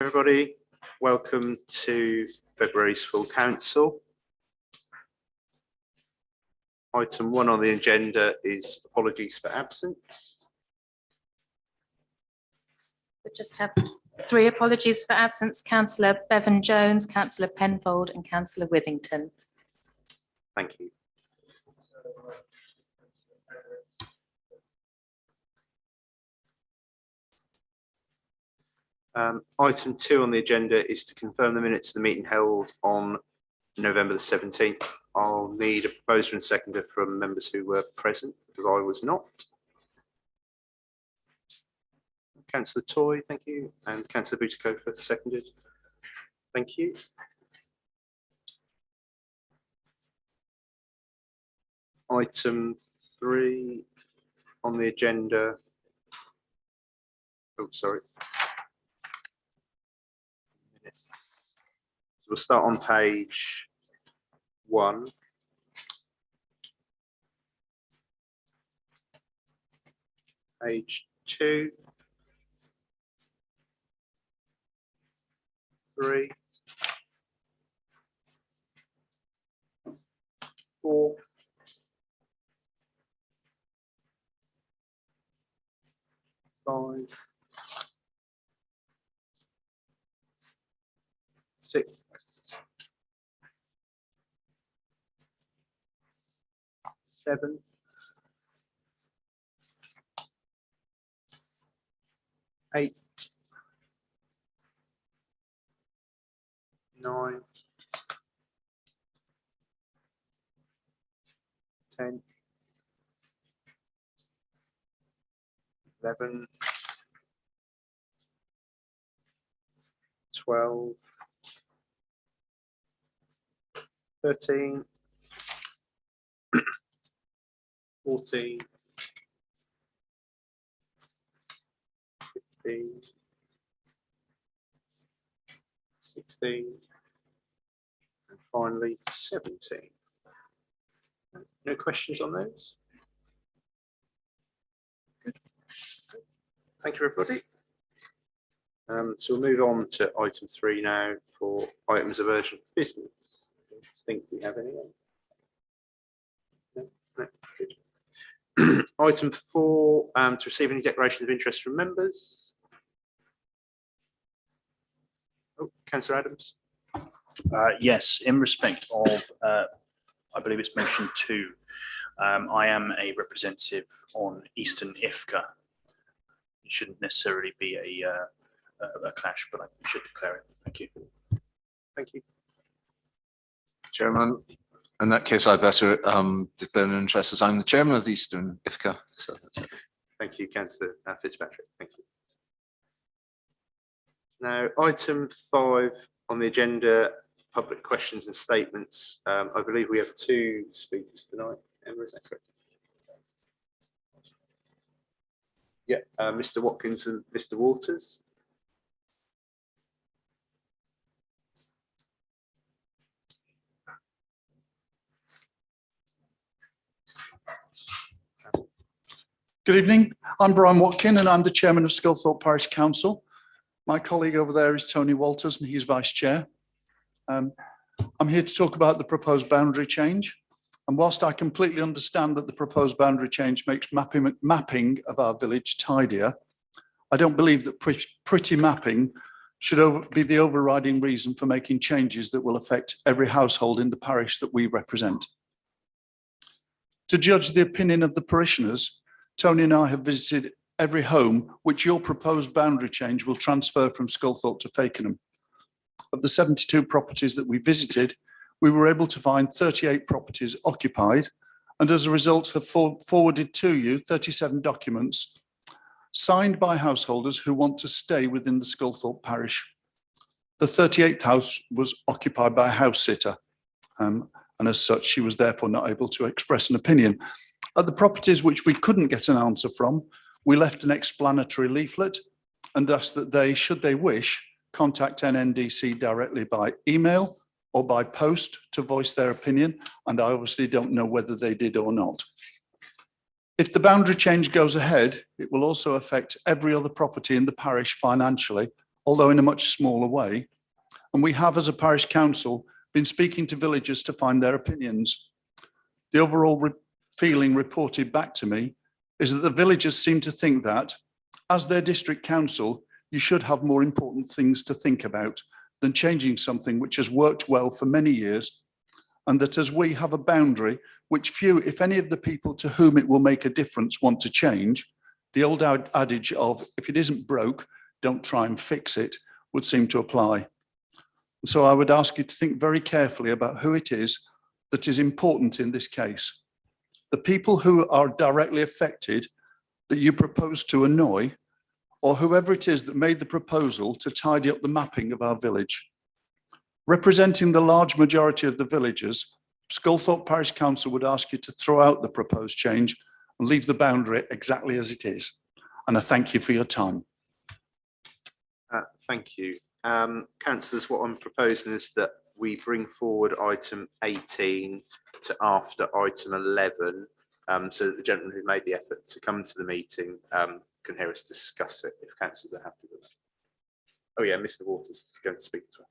Everybody, welcome to February's full council. Item 1 on the agenda is apologies for absence. We just have 3 apologies for absence: Councillor Bevan-Jones, Councillor Penfold and Councillor Withington. Thank you. Item 2 on the agenda is to confirm the minutes of the meeting held on November the 17th. I'll need a proposer and seconder from members who were present, because I was not. Councillor Toy, thank you, and Councillor Butikofer seconded. Thank you. Item 3 on the agenda. Oh, sorry. We'll start on page 1. Page 2. 3. 4. 5. 6. 7. 8. 9. 10. 11. 12. 13. 14. 15. 16. And finally 17. No questions on those? Good. Thank you, everybody. So we'll move on to item 3 now for items of urgent business. I think we have any. No? No? Good. Item 4, to receive any declaration of interest from members. Oh, Councillor Adams. Yes, in respect of, I believe it's motion 2, I am a representative on Eastern IFCA. It shouldn't necessarily be a clash, but I should declare it. Thank you. Thank you. Chairman, in that case, I'd better declare an interest as I'm the chairman of the Eastern IFCA. So that's it. Thank you, Councillor Fitzpatrick. Thank you. Now, item 5 on the agenda, public questions and statements. I believe we have 2 speakers tonight. Emma, is that correct? Yeah, Mr. Watkins and Mr. Waters. Good evening, I'm Brian Watkin and I'm the chairman of Sculthorpe Parish Council. My colleague over there is Tony Walters and he's vice chair. I'm here to talk about the proposed boundary change. And whilst I completely understand that the proposed boundary change makes mapping of our village tidier, I don't believe that pretty mapping should be the overriding reason for making changes that will affect every household in the parish that we represent. To judge the opinion of the parishioners, Tony and I have visited every home which your proposed boundary change will transfer from Sculthorpe to Fakenham. Of the 72 properties that we visited, we were able to find 38 properties occupied, and as a result have forwarded to you 37 documents signed by householders who want to stay within the Sculthorpe parish. The 38th house was occupied by a house sitter, and as such, she was therefore not able to express an opinion. At the properties which we couldn't get an answer from, we left an explanatory leaflet and asked that they, should they wish, contact NNDC directly by email or by post to voice their opinion, and I obviously don't know whether they did or not. If the boundary change goes ahead, it will also affect every other property in the parish financially, although in a much smaller way. And we have, as a parish council, been speaking to villagers to find their opinions. The overall feeling reported back to me is that the villagers seem to think that, as their district council, you should have more important things to think about than changing something which has worked well for many years, and that as we have a boundary which few, if any of the people to whom it will make a difference want to change, the old adage of, if it isn't broke, don't try and fix it, would seem to apply. So I would ask you to think very carefully about who it is that is important in this case. The people who are directly affected that you propose to annoy, or whoever it is that made the proposal to tidy up the mapping of our village. Representing the large majority of the villagers, Sculthorpe Parish Council would ask you to throw out the proposed change and leave the boundary exactly as it is. And I thank you for your time. Thank you. Councillors, what I'm proposing is that we bring forward item 18 to after item 11, so that the gentleman who made the effort to come to the meeting can hear us discuss it, if councillors are happy with that. Oh yeah, Mr. Waters is going to speak as well.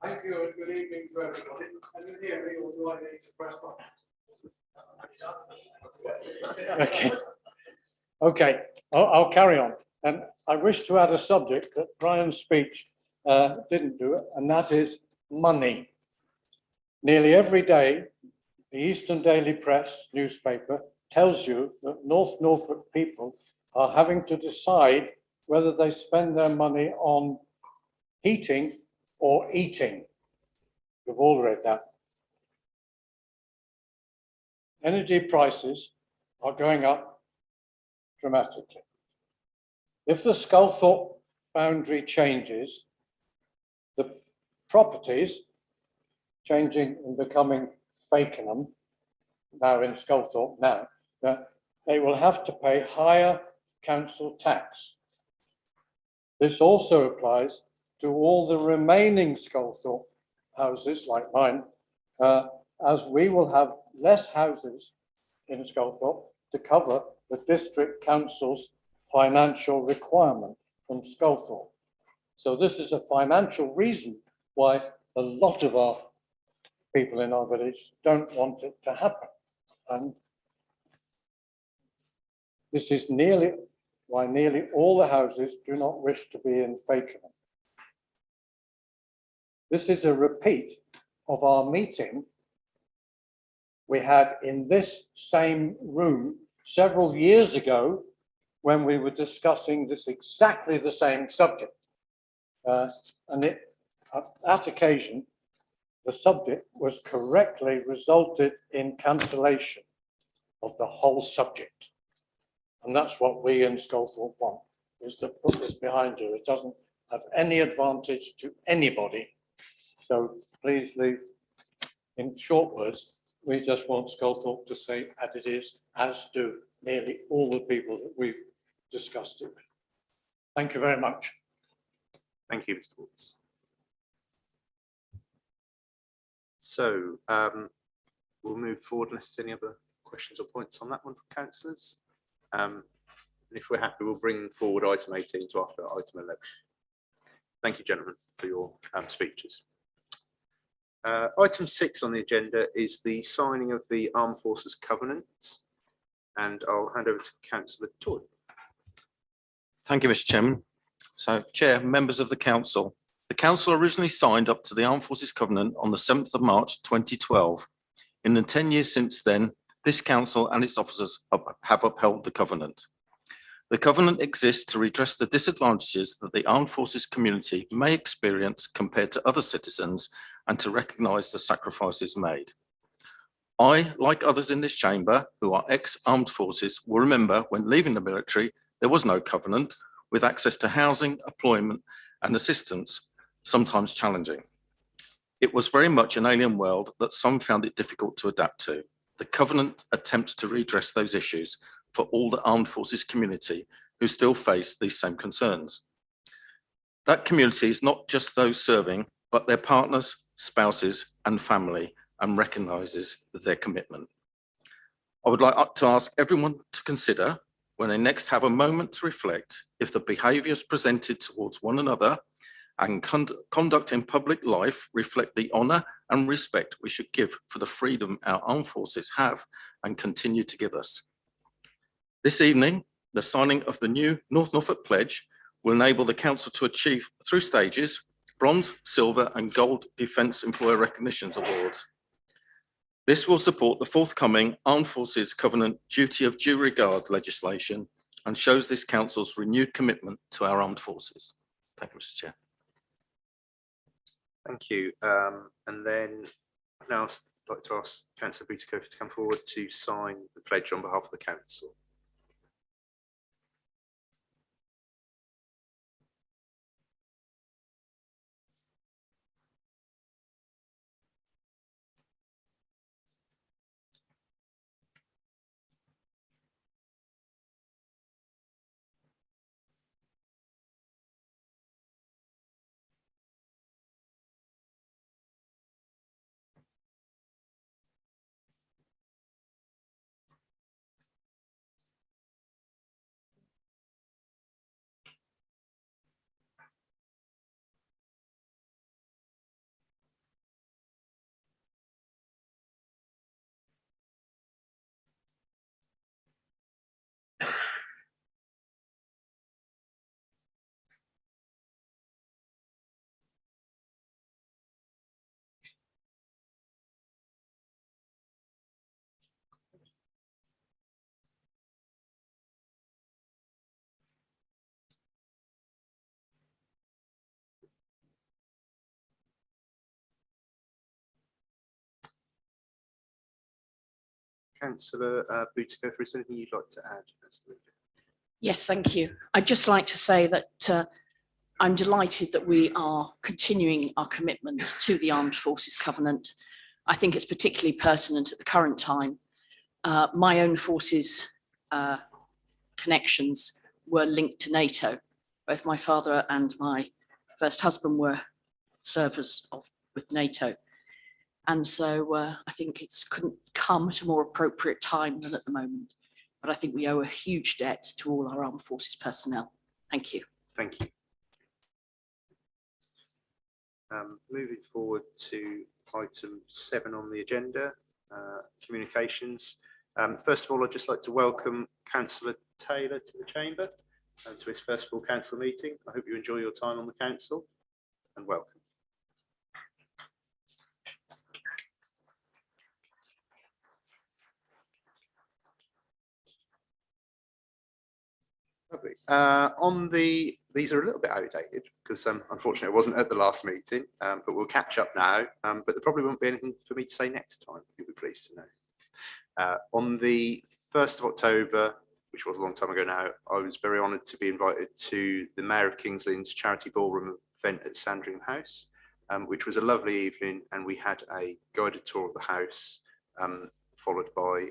Thank you and good evening to everybody. Can you hear me or do I need to press buttons? Okay. Okay, I'll carry on. And I wish to add a subject that Brian's speech didn't do it, and that is money. Nearly every day, the Eastern Daily Press newspaper tells you that North Norfolk people are having to decide whether they spend their money on heating or eating. You've all read that. Energy prices are going up dramatically. If the Sculthorpe boundary changes, the properties changing and becoming Fakenham, now in Sculthorpe now, they will have to pay higher council tax. This also applies to all the remaining Sculthorpe houses like mine, as we will have less houses in Sculthorpe to cover the district council's financial requirement from Sculthorpe. So this is a financial reason why a lot of our people in our village don't want it to happen. And this is why nearly all the houses do not wish to be in Fakenham. This is a repeat of our meeting we had in this same room several years ago when we were discussing this exactly the same subject. At that occasion, the subject was correctly resulted in cancellation of the whole subject. And that's what we in Sculthorpe want, is to put this behind you. It doesn't have any advantage to anybody. So please leave, in short words, we just want Sculthorpe to say as it is, as do nearly all the people that we've discussed it with. Thank you very much. Thank you, Mr. Watts. So we'll move forward unless there's any other questions or points on that one from councillors. And if we're happy, we'll bring forward item 18 to after item 11. Thank you, gentlemen, for your speeches. Item 6 on the agenda is the signing of the Armed Forces Covenant, and I'll hand over to Councillor Toy. Thank you, Mr. Chairman. So, Chair, members of the Council. The Council originally signed up to the Armed Forces Covenant on the 7th of March 2012. In the 10 years since then, this Council and its officers have upheld the Covenant. The Covenant exists to redress the disadvantages that the Armed Forces community may experience compared to other citizens and to recognise the sacrifices made. I, like others in this chamber who are ex-armed forces, will remember when leaving the military, there was no Covenant, with access to housing, employment and assistance, sometimes challenging. It was very much an alien world that some found it difficult to adapt to. The Covenant attempts to redress those issues for all the Armed Forces community who still face these same concerns. That community is not just those serving, but their partners, spouses and family, and recognises their commitment. I would like to ask everyone to consider, when they next have a moment to reflect, if the behaviours presented towards one another and conduct in public life reflect the honour and respect we should give for the freedom our armed forces have and continue to give us. This evening, the signing of the new North Norfolk Pledge will enable the Council to achieve, through stages, bronze, silver and gold Defence Employer Recognitions Awards. This will support the forthcoming Armed Forces Covenant Duty of Due Regard legislation and shows this Council's renewed commitment to our armed forces. Thank you, Mr. Chair. Thank you. And then now I'd like to ask Councillor Butikofer to come forward to sign the pledge on behalf of the Council. Councillor Butikofer, is there anything you'd like to add? Yes, thank you. I'd just like to say that I'm delighted that we are continuing our commitment to the Armed Forces Covenant. I think it's particularly pertinent at the current time. My own forces connections were linked to NATO. Both my father and my first husband were servers with NATO. And so I think it couldn't come at a more appropriate time than at the moment. But I think we owe a huge debt to all our armed forces personnel. Thank you. Thank you. Moving forward to item 7 on the agenda, communications. First of all, I'd just like to welcome Councillor Taylor to the Chamber and to his first full council meeting. I hope you enjoy your time on the council and welcome. Lovely. These are a little bit outdated because unfortunately I wasn't at the last meeting, but we'll catch up now. But there probably won't be anything for me to say next time, you'll be pleased to know. On the 1st of October, which was a long time ago now, I was very honoured to be invited to the Mayor of King's Lynn's charity ballroom event at Sandringham House, which was a lovely evening, and we had a guided tour of the house, followed by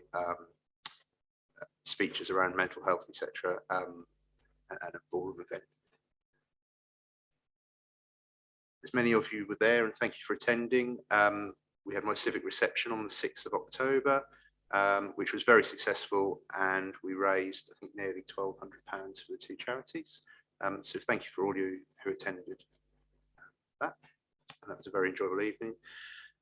speeches around mental health, etc., and a ballroom event. As many of you were there, and thank you for attending. We had my civic reception on the 6th of October, which was very successful, and we raised, I think, nearly £1,200 for the 2 charities. So thank you for all you who attended that, and that was a very enjoyable evening.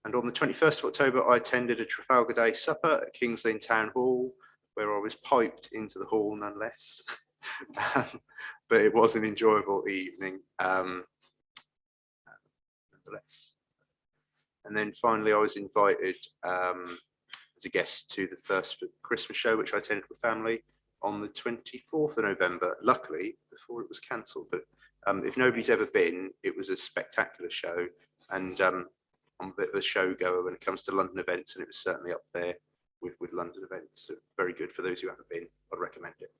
And on the 21st of October, I attended a Trafalgar Day supper at King's Lynn Town Hall, where I was piped into the hall nonetheless. But it was an enjoyable evening nonetheless. And then finally, I was invited as a guest to the first Christmas show, which I attended with family on the 24th of November, luckily before it was cancelled. But if nobody's ever been, it was a spectacular show, and I'm a bit of a show goer when it comes to London events, and it was certainly up there with London events. So very good for those who haven't been. I'd recommend it.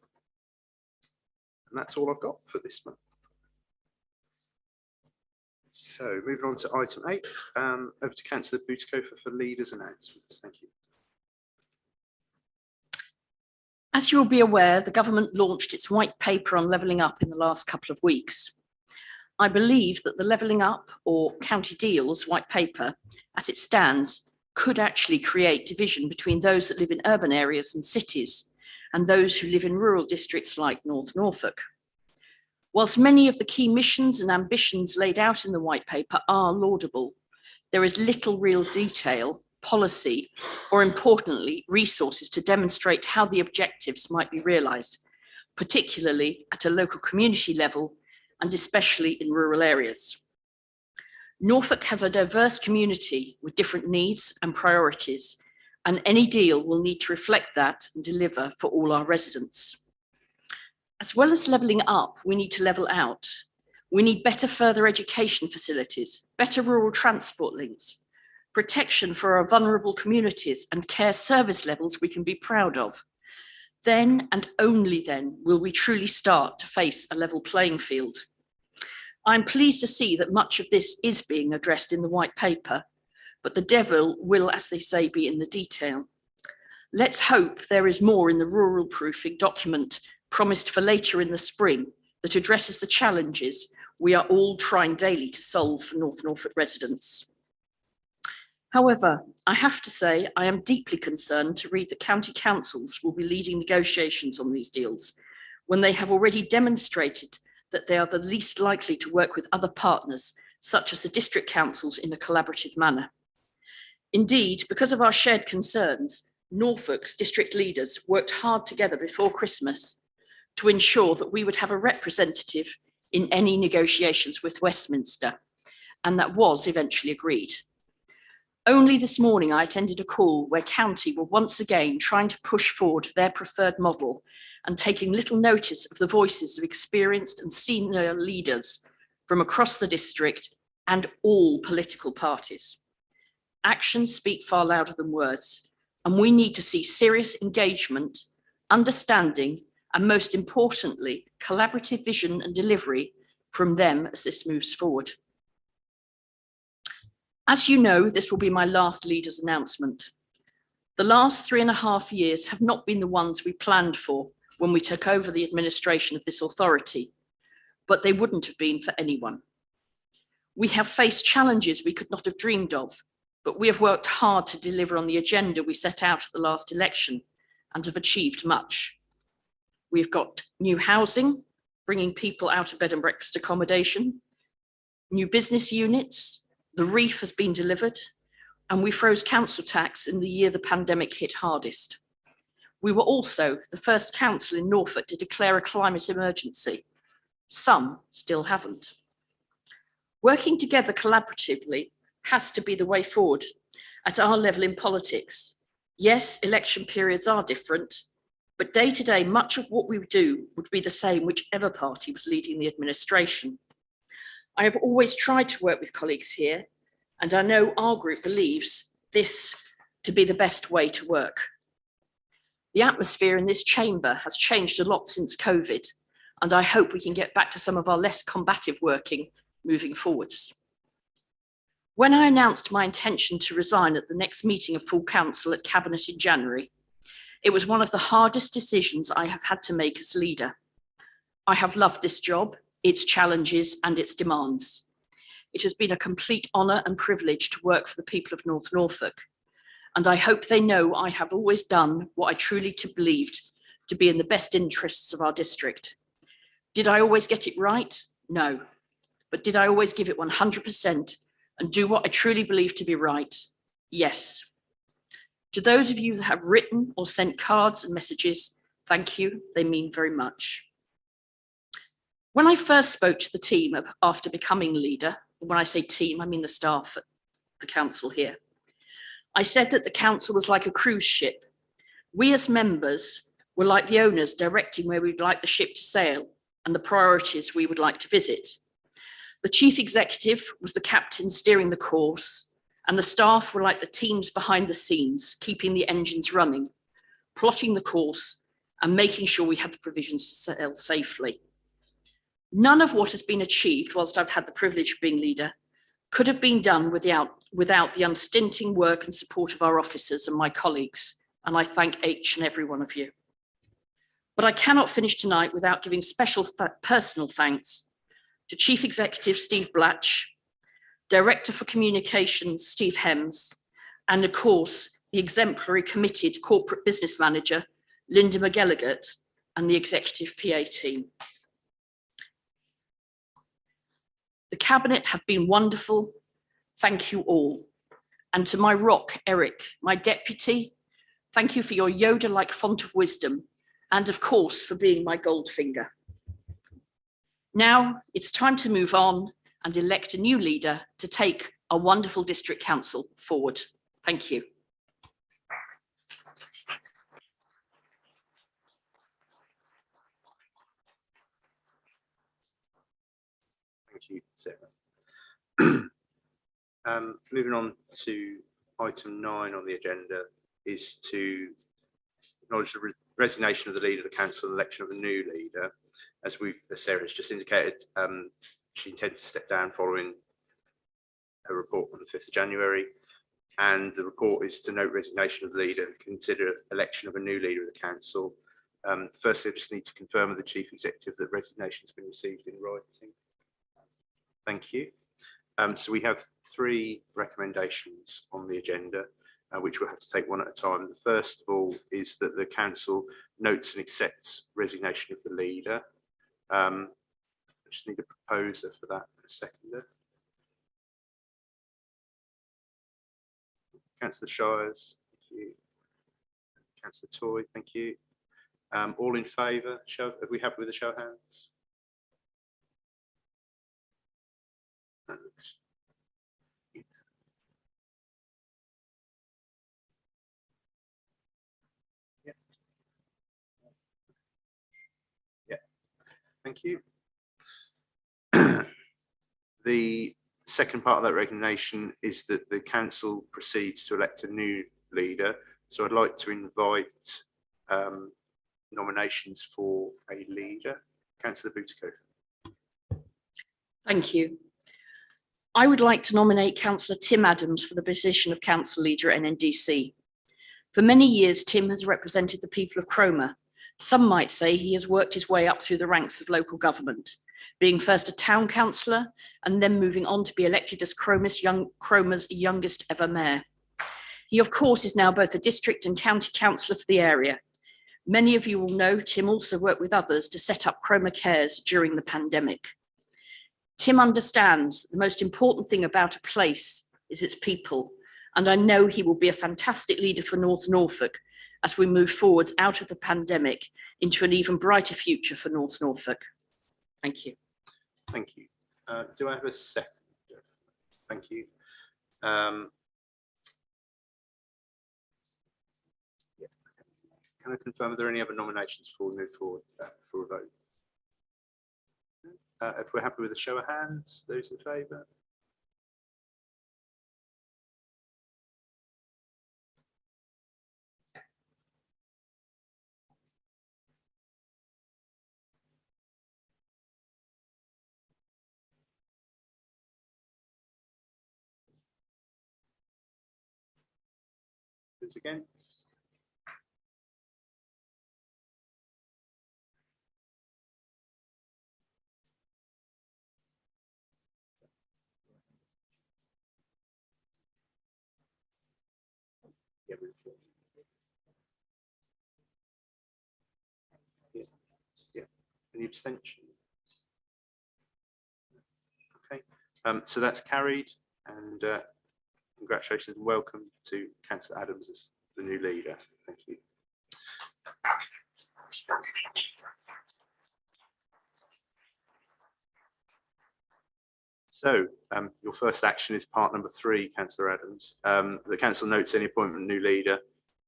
And that's all I've got for this month. So moving on to item 8, over to Councillor Butikofer for leaders' announcements. Thank you. As you will be aware, the government launched its white paper on levelling up in the last couple of weeks. I believe that the levelling up, or county deals white paper, as it stands, could actually create division between those that live in urban areas and cities and those who live in rural districts like North Norfolk. Whilst many of the key missions and ambitions laid out in the white paper are laudable, there is little real detail, policy, or importantly, resources to demonstrate how the objectives might be realised, particularly at a local community level and especially in rural areas. Norfolk has a diverse community with different needs and priorities, and any deal will need to reflect that and deliver for all our residents. As well as levelling up, we need to level out. We need better further education facilities, better rural transport links, protection for our vulnerable communities, and care service levels we can be proud of. Then and only then will we truly start to face a level playing field. I'm pleased to see that much of this is being addressed in the white paper, but the devil will, as they say, be in the detail. Let's hope there is more in the rural proofing document promised for later in the spring that addresses the challenges we are all trying daily to solve for North Norfolk residents. However, I have to say I am deeply concerned to read that county councils will be leading negotiations on these deals when they have already demonstrated that they are the least likely to work with other partners, such as the district councils, in a collaborative manner. Indeed, because of our shared concerns, Norfolk's district leaders worked hard together before Christmas to ensure that we would have a representative in any negotiations with Westminster, and that was eventually agreed. Only this morning I attended a call where county were once again trying to push forward their preferred model and taking little notice of the voices of experienced and senior leaders from across the district and all political parties. Actions speak far louder than words, and we need to see serious engagement, understanding, and most importantly, collaborative vision and delivery from them as this moves forward. As you know, this will be my last leader's announcement. The last 3.5 years have not been the ones we planned for when we took over the administration of this authority, but they wouldn't have been for anyone. We have faced challenges we could not have dreamed of, but we have worked hard to deliver on the agenda we set out at the last election and have achieved much. We've got new housing, bringing people out of bed and breakfast accommodation, new business units, the reef has been delivered, and we froze council tax in the year the pandemic hit hardest. We were also the first council in Norfolk to declare a climate emergency. Some still haven't. Working together collaboratively has to be the way forward at our level in politics. Yes, election periods are different, but day to day, much of what we do would be the same whichever party was leading the administration. I have always tried to work with colleagues here, and I know our group believes this to be the best way to work. The atmosphere in this chamber has changed a lot since COVID, and I hope we can get back to some of our less combative working moving forwards. When I announced my intention to resign at the next meeting of full council at Cabinet in January, it was one of the hardest decisions I have had to make as leader. I have loved this job, its challenges and its demands. It has been a complete honour and privilege to work for the people of North Norfolk, and I hope they know I have always done what I truly believed to be in the best interests of our district. Did I always get it right? No. But did I always give it 100% and do what I truly believe to be right? Yes. To those of you that have written or sent cards and messages, thank you, they mean very much. When I first spoke to the team after becoming leader, when I say team, I mean the staff at the council here, I said that the council was like a cruise ship. We as members were like the owners directing where we'd like the ship to sail and the priorities we would like to visit. The chief executive was the captain steering the course, and the staff were like the teams behind the scenes, keeping the engines running, plotting the course and making sure we had the provisions to sail safely. None of what has been achieved whilst I've had the privilege of being leader could have been done without the unstinting work and support of our officers and my colleagues, and I thank each and every one of you. But I cannot finish tonight without giving special personal thanks to Chief Executive Steve Blatch, Director for Communications Steve Hems, and of course, the exemplary committed corporate business manager, Linda McGilligan, and the executive PA team. The Cabinet have been wonderful. Thank you all. And to my rock, Eric, my deputy, thank you for your Yoda-like font of wisdom, and of course, for being my Goldfinger. Now it's time to move on and elect a new leader to take our wonderful district council forward. Thank you. Thank you, Sarah. Moving on to item 9 on the agenda is to acknowledge the resignation of the leader of the council and election of a new leader. As Sarah has just indicated, she intended to step down following her report on the 5th of January. And the report is to note resignation of the leader and consider election of a new leader of the council. Firstly, I just need to confirm with the chief executive that resignation has been received in writing. Thank you. So we have 3 recommendations on the agenda, which we'll have to take one at a time. The first of all is that the council notes and accepts resignation of the leader. I just need a proposer for that and a seconder. Councillor Shires, thank you. Councillor Toy, thank you. All in favour? Are we happy with the show of hands? That looks good. Yeah. Yeah. Thank you. The second part of that resignation is that the council proceeds to elect a new leader. So I'd like to invite nominations for a leader. Councillor Butikofer. Thank you. I would like to nominate Councillor Tim Adams for the position of council leader at NNDC. For many years, Tim has represented the people of Cromer. Some might say he has worked his way up through the ranks of local government, being first a town councillor and then moving on to be elected as Cromer's youngest ever mayor. He, of course, is now both a district and county councillor for the area. Many of you will know Tim also worked with others to set up Cromer Cares during the pandemic. Tim understands the most important thing about a place is its people, and I know he will be a fantastic leader for North Norfolk as we move forwards out of the pandemic into an even brighter future for North Norfolk. Thank you. Thank you. Do I have a second? Thank you. Yeah. Can I confirm, are there any other nominations before we move forward for a vote? If we're happy with a show of hands, those in favour? Those against? Yeah. Any abstentions? Okay, so that's carried, and congratulations and welcome to Councillor Adams as the new leader. Thank you. So your first action is part number 3, Councillor Adams. The council notes any appointment of new leader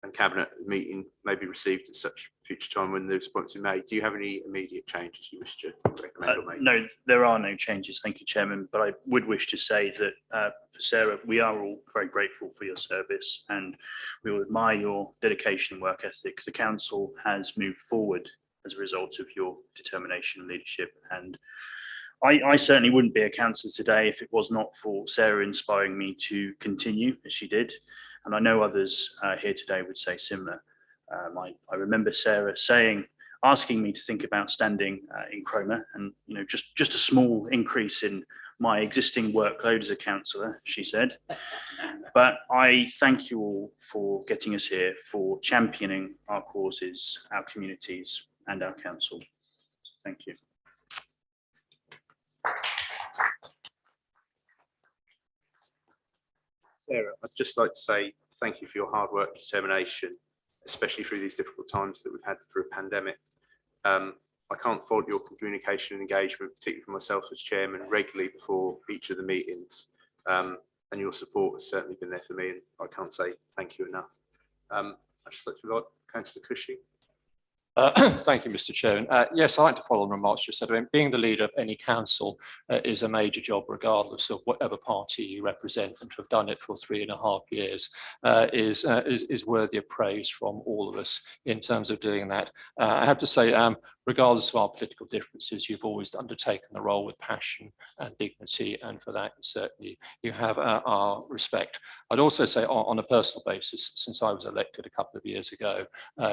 and cabinet meeting may be received at such future time when those appointments are made. Do you have any immediate changes you wish to recommend or make? No, there are no changes. Thank you, Chairman. But I would wish to say that for Sarah, we are all very grateful for your service and we will admire your dedication and work ethic. The council has moved forward as a result of your determination and leadership. And I certainly wouldn't be a councillor today if it was not for Sarah inspiring me to continue as she did. And I know others here today would say similar. I remember Sarah asking me to think about standing in Cromer, and just a small increase in my existing workload as a councillor, she said. But I thank you all for getting us here, for championing our causes, our communities and our council. Thank you. Sarah, I'd just like to say thank you for your hard work, determination, especially through these difficult times that we've had through a pandemic. I can't fault your communication and engagement, particularly for myself as chairman, regularly before each of the meetings. And your support has certainly been there for me, and I can't say thank you enough. I'd just like to invite Councillor Cushing. Thank you, Mr. Chairman. Yes, I'd like to follow on remarks you said. I mean, being the leader of any council is a major job, regardless of whatever party you represent, and to have done it for 3.5 years is worthy of praise from all of us in terms of doing that. I have to say, regardless of our political differences, you've always undertaken the role with passion and dignity, and for that, certainly, you have our respect. I'd also say, on a personal basis, since I was elected a couple of years ago,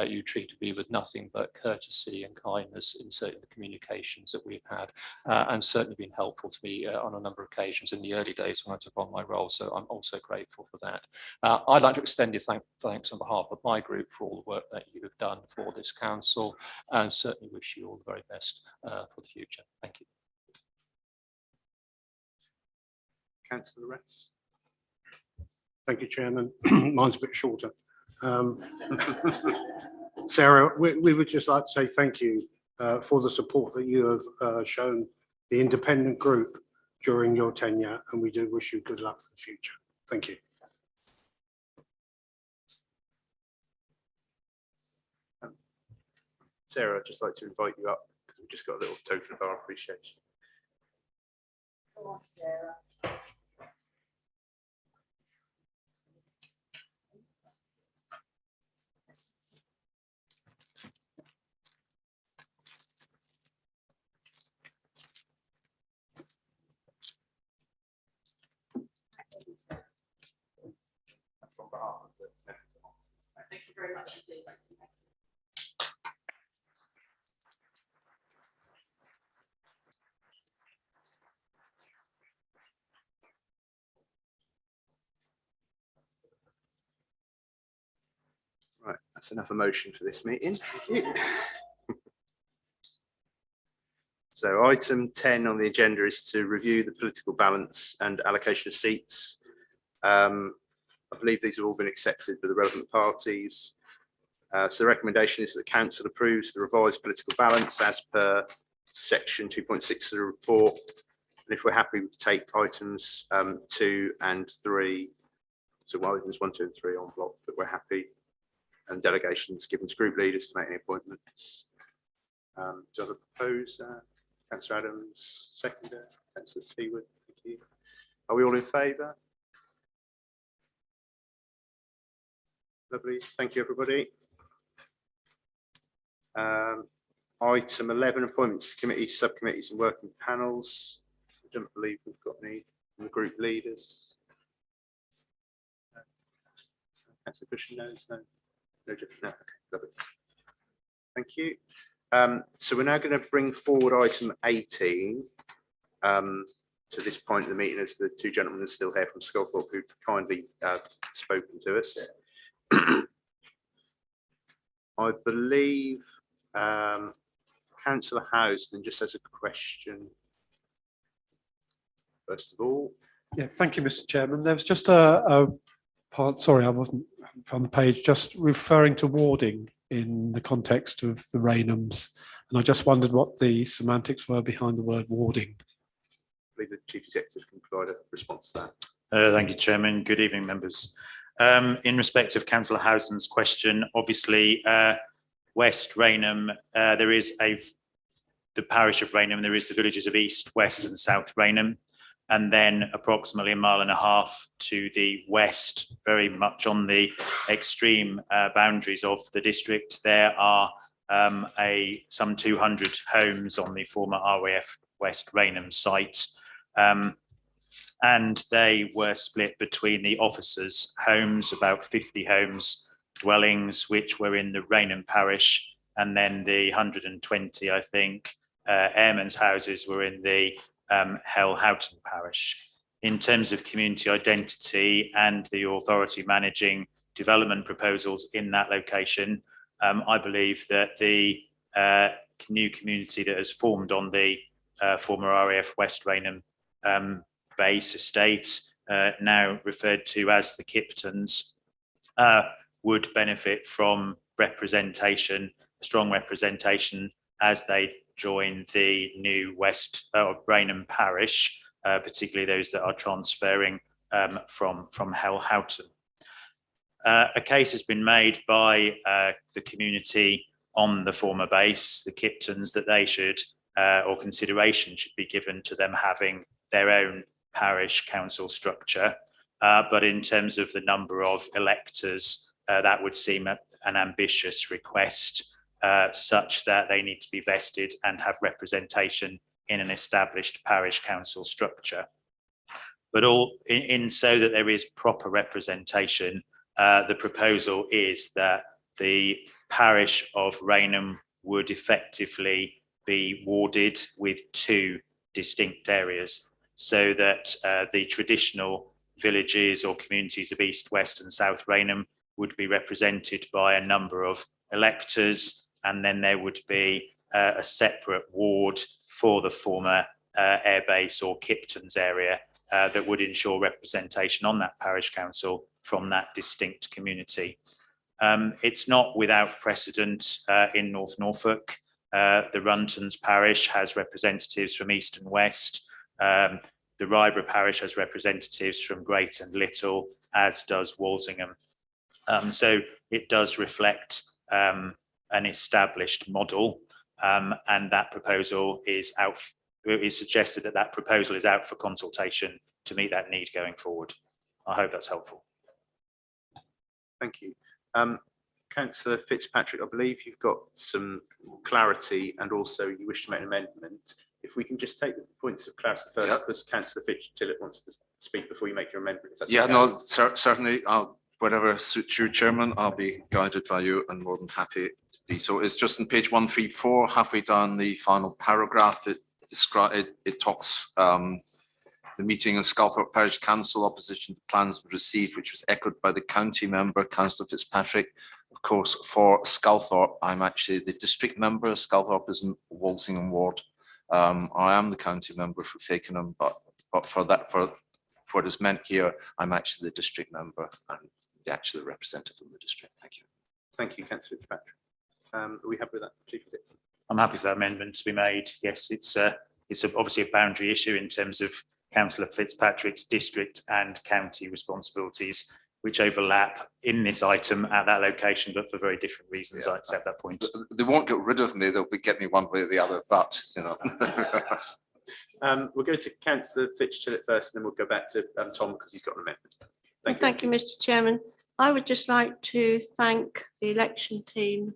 you treated me with nothing but courtesy and kindness in certain communications that we've had, and certainly been helpful to me on a number of occasions in the early days when I took on my role. So I'm also grateful for that. I'd like to extend your thanks on behalf of my group for all the work that you have done for this council, and certainly wish you all the very best for the future. Thank you. Councillor Ress. Thank you, Chairman. Mine's a bit shorter. Sarah, we would just like to say thank you for the support that you have shown the independent group during your tenure, and we do wish you good luck for the future. Thank you. Sarah, I'd just like to invite you up because we've just got a little token of our appreciation. Come on, Sarah. Thank you very much indeed. Right, that's enough emotion for this meeting. Thank you. So item 10 on the agenda is to review the political balance and allocation of seats. I believe these have all been accepted by the relevant parties. So the recommendation is that the council approves the revised political balance as per section 2.6 of the report. And if we're happy, we take items 2 and 3. So items 1, 2 and 3 on block, but we're happy. And delegations given to group leaders to make any appointments. Do I propose Councillor Adams, seconder, Councillor Seawood? Thank you. Are we all in favour? Lovely, thank you, everybody. Item 11, appointments to committees, subcommittees and working panels. I don't believe we've got any from the group leaders. Councillor Cushing, no different. No, okay, lovely. Thank you. So we're now going to bring forward item 18 to this point of the meeting, as the two gentlemen are still here from Sculthorpe who've kindly spoken to us. I believe Councillor Housden just has a question. First of all. Yeah, thank you, Mr. Chairman. There was just a part, sorry, I wasn't on the page, just referring to warding in the context of the Raynhams. And I just wondered what the semantics were behind the word warding. I believe the Chief Executive can provide a response to that. Thank you, Chairman. Good evening, members. In respect of Councillor Housden's question, obviously, West Raynham, there is the parish of Raynham, there is the villages of East, West and South Raynham. And then approximately 1.5 miles to the west, very much on the extreme boundaries of the district, there are some 200 homes on the former RAF West Raynham site. And they were split between the officers' homes, about 50 homes, dwellings, which were in the Raynham parish, and then the 120, I think, airmen's houses were in the Hell Houghton parish. In terms of community identity and the authority managing development proposals in that location, I believe that the new community that has formed on the former RAF West Raynham base estate, now referred to as the Kiptons, would benefit from representation, strong representation, as they join the new West Raynham parish, particularly those that are transferring from Hell Houghton. A case has been made by the community on the former base, the Kiptons, that they should, or consideration should be given to them having their own parish council structure. But in terms of the number of electors, that would seem an ambitious request, such that they need to be vested and have representation in an established parish council structure. But in so that there is proper representation, the proposal is that the parish of Raynham would effectively be warded with two distinct areas, so that the traditional villages or communities of East, West and South Raynham would be represented by a number of electors, and then there would be a separate ward for the former airbase or Kiptons area that would ensure representation on that parish council from that distinct community. It's not without precedent in North Norfolk. The Runtons parish has representatives from East and West. The Ryborough parish has representatives from Great and Little, as does Walsingham. So it does reflect an established model, and that proposal is out. It is suggested that that proposal is out for consultation to meet that need going forward. I hope that's helpful. Thank you. Councillor Fitzpatrick, I believe you've got some clarity and also you wish to make an amendment. If we can just take the points of clarity first, Yep. because Councillor Fitzpatrick wants to speak before you make your amendment. If that's Yeah, okay. no, certainly, whatever suits you, Chairman, I'll be guided by you and more than happy to be. So it's just on page 134, halfway down the final paragraph. It talks the meeting in Sculthorpe Parish Council, opposition to plans was received, which was echoed by the county member, Councillor Fitzpatrick. Of course, for Sculthorpe, I'm actually the district member. Sculthorpe is in Walsingham ward. I am the county member for Fakenham, but for what is meant here, I'm actually the district member and the actual representative of the district. Thank you. Thank you, Councillor Fitzpatrick. Are we happy with that, Chief Executive? I'm happy for that amendment to be made. Yes, it's obviously a boundary issue in terms of Councillor Fitzpatrick's district and county responsibilities, which overlap in this item at that location, but for very different reasons. Yeah. I accept that point. They won't get rid of me. They'll get me one way or the other, but you know. We'll go to Councillor Fitzpatrick first, and then we'll go back to Tom because he's got an amendment. Thank you, Mr. Chairman. I would just like to thank the election team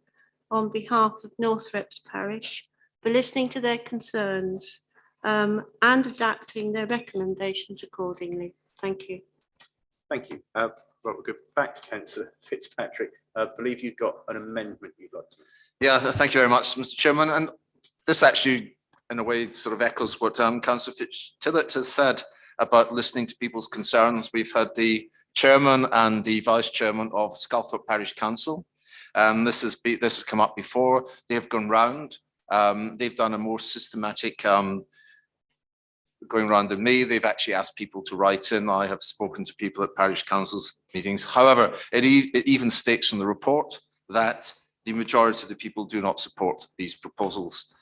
on behalf of Northrop's parish for listening to their concerns and adapting their recommendations accordingly. Thank you. Thank you. Right, we'll go back to Councillor Fitzpatrick. I believe you've got an amendment you'd like to make. Yeah, thank you very much, Mr. Chairman. And this actually, in a way, sort of echoes what Councillor Fitzpatrick has said about listening to people's concerns. We've had the chairman and the vice chairman of Sculthorpe Parish Council. This has come up before. They've gone round. They've done a more systematic going around than me. They've actually asked people to write in. I have spoken to people at parish councils meetings. However, it even states in the report that the majority of the people do not support these proposals.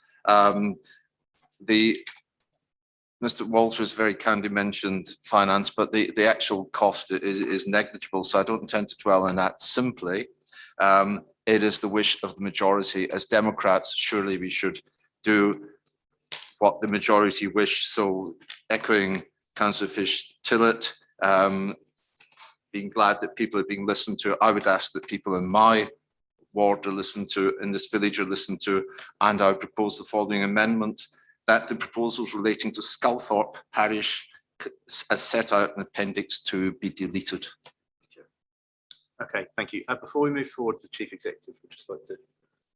Mr. Walters very kindly mentioned finance, but the actual cost is negligible, so I don't intend to dwell on that. Simply, it is the wish of the majority. As Democrats, surely we should do what the majority wish. So echoing Councillor Fish-Tillett, being glad that people are being listened to, I would ask that people in my ward are listened to, in this village are listened to, and I would propose the following amendment, that the proposals relating to Sculthorpe Parish as set out in Appendix 2 be deleted. Okay, thank you. Before we move forward, the Chief Executive would just like to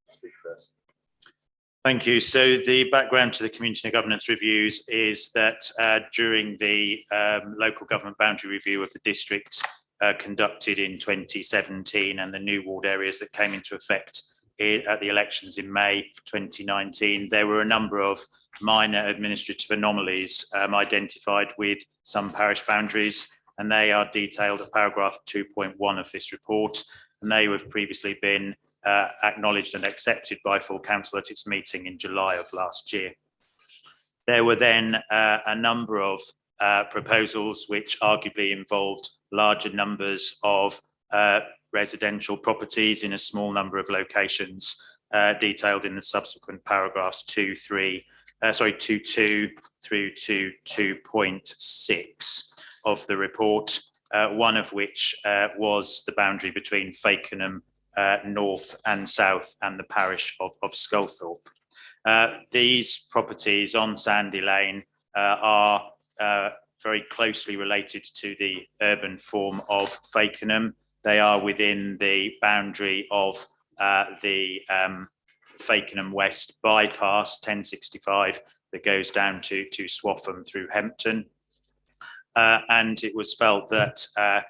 speak first. Thank you. So the background to the community governance reviews is that during the local government boundary review of the district conducted in 2017 and the new ward areas that came into effect at the elections in May 2019, there were a number of minor administrative anomalies identified with some parish boundaries, and they are detailed at paragraph 2.1 of this report, and they have previously been acknowledged and accepted by full council at its meeting in July of last year. There were then a number of proposals which arguably involved larger numbers of residential properties in a small number of locations, detailed in the subsequent paragraphs 2.2 through to 2.6 of the report, one of which was the boundary between Fakenham north and south and the parish of Sculthorpe. These properties on Sandy Lane are very closely related to the urban form of Fakenham. They are within the boundary of the Fakenham West bypass 1065 that goes down to Swaffham through Hempton. And it was felt that I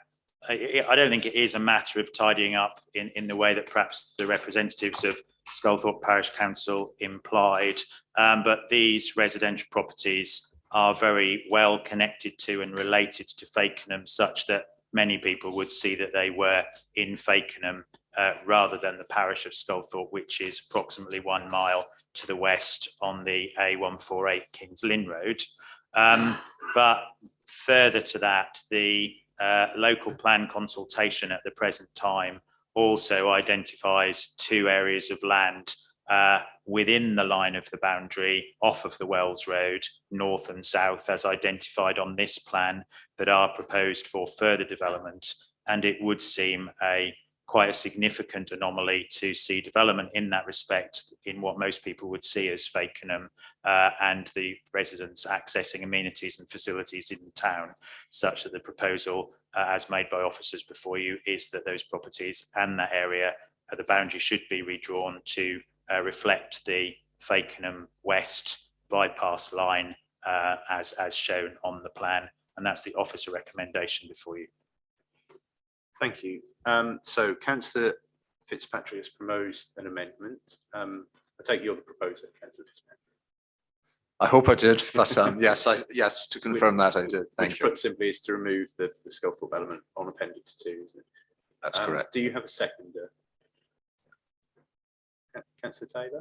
don't think it is a matter of tidying up in the way that perhaps the representatives of Sculthorpe Parish Council implied, but these residential properties are very well connected to and related to Fakenham, such that many people would see that they were in Fakenham rather than the parish of Sculthorpe, which is approximately 1 mile to the west on the A148 Kings Lynn Road. But further to that, the local plan consultation at the present time also identifies 2 areas of land within the line of the boundary off of the Wells Road, north and south, as identified on this plan, that are proposed for further development. And it would seem quite a significant anomaly to see development in that respect in what most people would see as Fakenham and the residents accessing amenities and facilities in the town, such that the proposal as made by officers before you is that those properties and that area at the boundary should be redrawn to reflect the Fakenham West bypass line as shown on the plan. And that's the officer recommendation before you. Thank you. So Councillor Fitzpatrick has proposed an amendment. I take you're the proposer, Councillor Fitzpatrick. I hope I did, but yes, to confirm that I did. Thank you. Put simply is to remove the Sculthorpe element on Appendix 2, isn't it? That's correct. Do you have a seconder? Councillor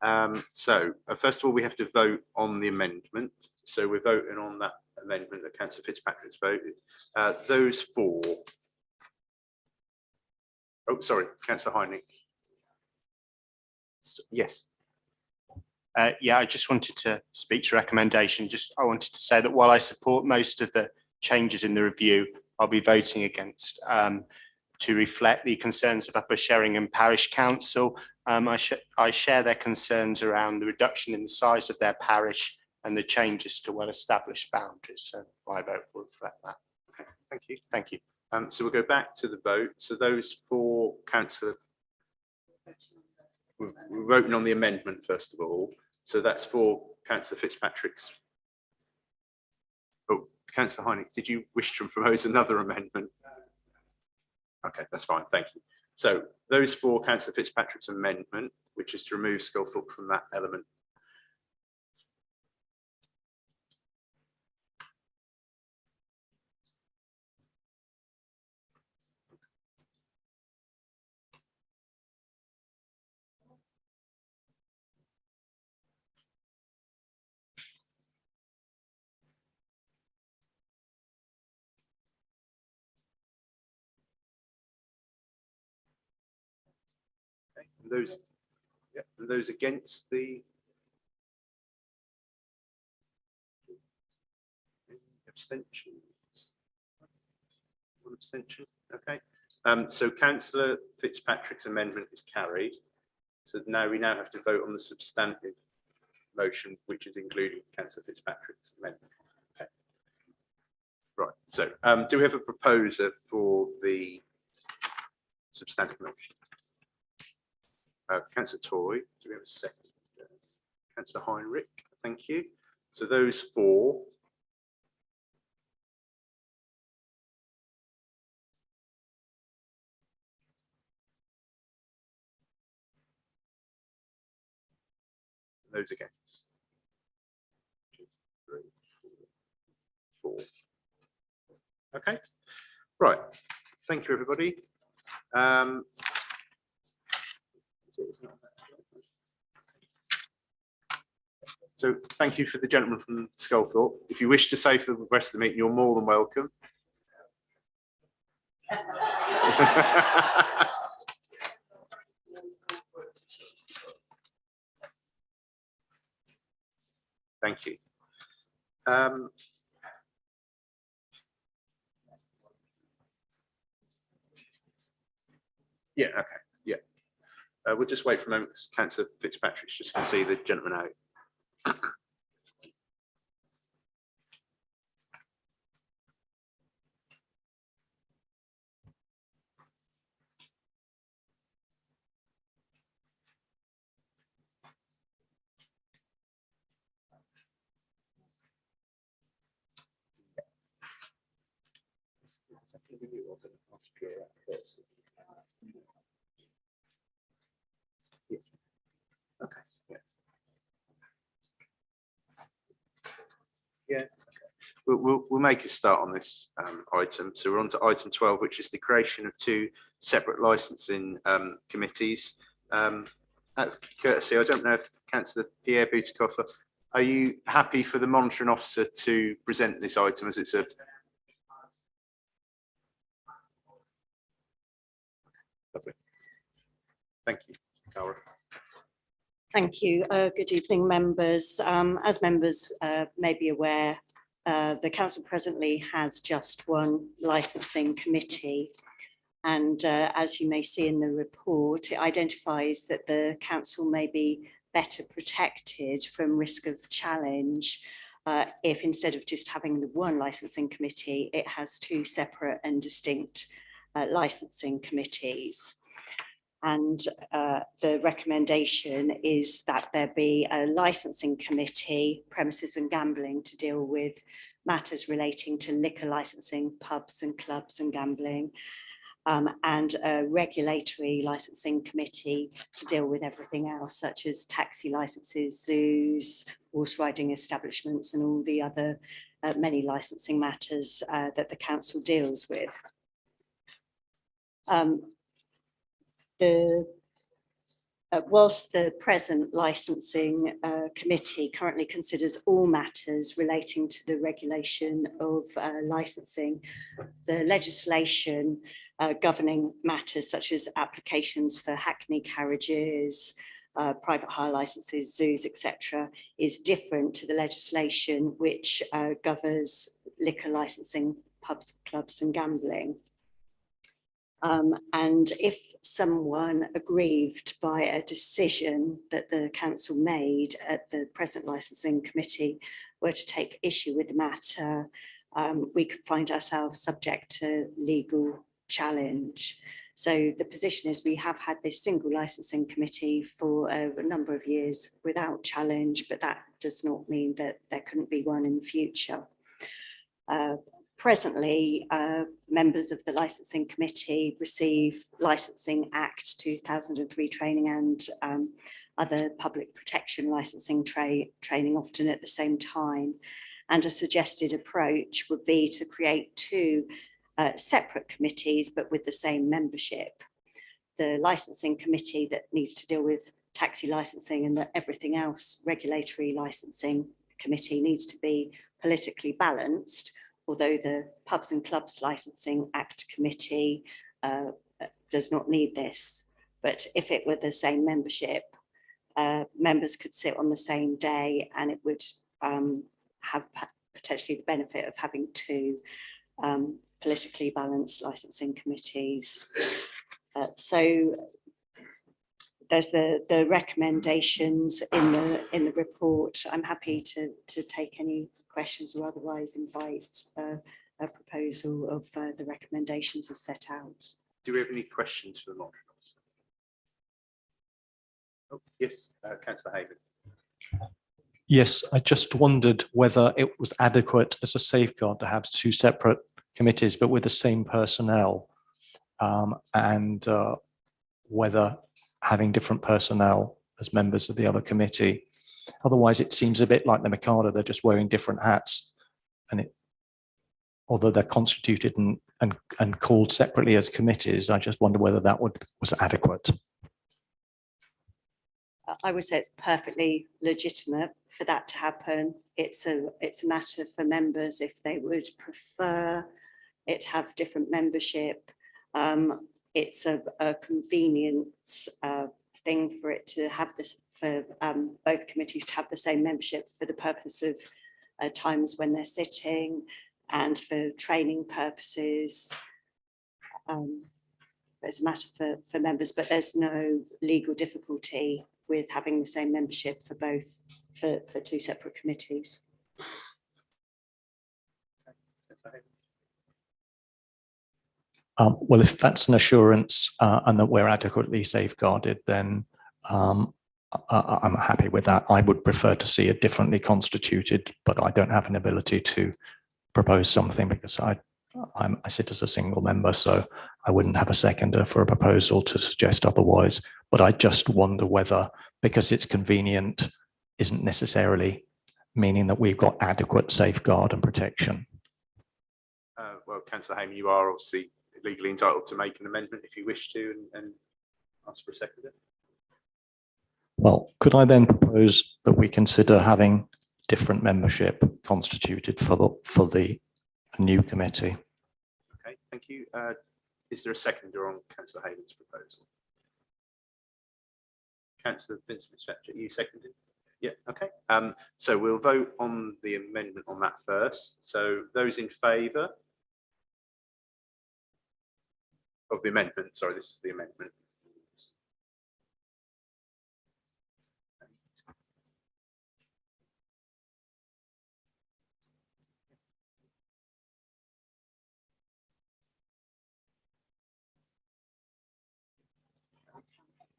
Taylor? So first of all, we have to vote on the amendment. So we're voting on that amendment that Councillor Fitzpatrick's voted. Those for. Oh, sorry, Councillor Hynek. Yes. Yeah, I just wanted to speak to recommendation. I wanted to say that while I support most of the changes in the review, I'll be voting against to reflect the concerns of Upper Sheringham Parish Council. I share their concerns around the reduction in the size of their parish and the changes to well-established boundaries. So my vote will reflect that. Okay, thank you. Thank you. So we'll go back to the vote. So those for Councillor, we're voting on the amendment first of all. So that's for Councillor Fitzpatrick's. Oh, Councillor Hynek, did you wish to propose another amendment? Okay, that's fine. Thank you. So those for Councillor Fitzpatrick's amendment, which is to remove Sculthorpe from that element. Those, yeah, and those against the abstentions. One abstention. Okay. So Councillor Fitzpatrick's amendment is carried. So now we have to vote on the substantive motion, which is including Councillor Fitzpatrick's amendment. Okay. Right. So do we have a proposer for the substantive motion? Councillor Toy, do we have a second? Councillor Heinrich, thank you. So those four. Those against. 2, 3, 4. Okay, right. Thank you, everybody. So thank you for the gentleman from Sculthorpe. If you wish to stay for the rest of the meeting, you're more than welcome. Thank you. Yeah, okay, yeah. We'll just wait for a moment because Councillor Fitzpatrick's just going to see the gentleman out. Yes. Okay. Yeah. Yeah. Okay. We'll make a start on this item. So we're on to item 12, which is the creation of 2 separate licensing committees. Out of courtesy, I don't know if Councillor Pierre Bouticoffer, are you happy for the monitoring officer to present this item as it's a? Lovely. Thank you, Cara. Thank you. Good evening, members. As members may be aware, the council presently has just one licensing committee. And as you may see in the report, it identifies that the council may be better protected from risk of challenge if instead of just having the one licensing committee, it has 2 separate and distinct licensing committees. And the recommendation is that there be a licensing committee, premises and gambling, to deal with matters relating to liquor licensing, pubs and clubs and gambling, and a regulatory licensing committee to deal with everything else, such as taxi licenses, zoos, horse riding establishments, and all the other many licensing matters that the council deals with. Whilst the present licensing committee currently considers all matters relating to the regulation of licensing, the legislation governing matters such as applications for hackney carriages, private hire licenses, zoos, etc., is different to the legislation which governs liquor licensing, pubs, clubs and gambling. And if someone aggrieved by a decision that the council made at the present licensing committee were to take issue with the matter, we could find ourselves subject to legal challenge. So the position is we have had this single licensing committee for a number of years without challenge, but that does not mean that there couldn't be one in the future. Presently, members of the licensing committee receive Licensing Act 2003 training and other public protection licensing training often at the same time. And a suggested approach would be to create 2 separate committees, but with the same membership. The licensing committee that needs to deal with taxi licensing and everything else, regulatory licensing committee, needs to be politically balanced, although the Pubs and Clubs Licensing Act Committee does not need this. But if it were the same membership, members could sit on the same day, and it would have potentially the benefit of having 2 politically balanced licensing committees. So there's the recommendations in the report. I'm happy to take any questions or otherwise invite a proposal of the recommendations as set out. Do we have any questions for the monitoring officer? Oh, yes, Councillor Haven. Yes, I just wondered whether it was adequate as a safeguard to have two separate committees, but with the same personnel. And whether having different personnel as members of the other committee. Otherwise, it seems a bit like the Mikado, they're just wearing different hats. And although they're constituted and called separately as committees, I just wonder whether that was adequate. I would say it's perfectly legitimate for that to happen. It's a matter for members if they would prefer it to have different membership. It's a convenience thing for it to have this, for both committees to have the same membership for the purpose of times when they're sitting and for training purposes. It's a matter for members, but there's no legal difficulty with having the same membership for both, for two separate committees. Well, if that's an assurance and that we're adequately safeguarded, then I'm happy with that. I would prefer to see it differently constituted, but I don't have an ability to propose something because I sit as a single member, so I wouldn't have a seconder for a proposal to suggest otherwise. But I just wonder whether, because it's convenient, isn't necessarily meaning that we've got adequate safeguard and protection. Well, Councillor Hamer, you are obviously legally entitled to make an amendment if you wish to and ask for a seconder. Well, could I then propose that we consider having different membership constituted for the new committee? Okay, thank you. Is there a seconder on Councillor Haven's proposal? Councillor Fitzpatrick, you seconded? Yeah, okay. So we'll vote on the amendment on that first. So those in favour of the amendment, sorry, this is the amendment.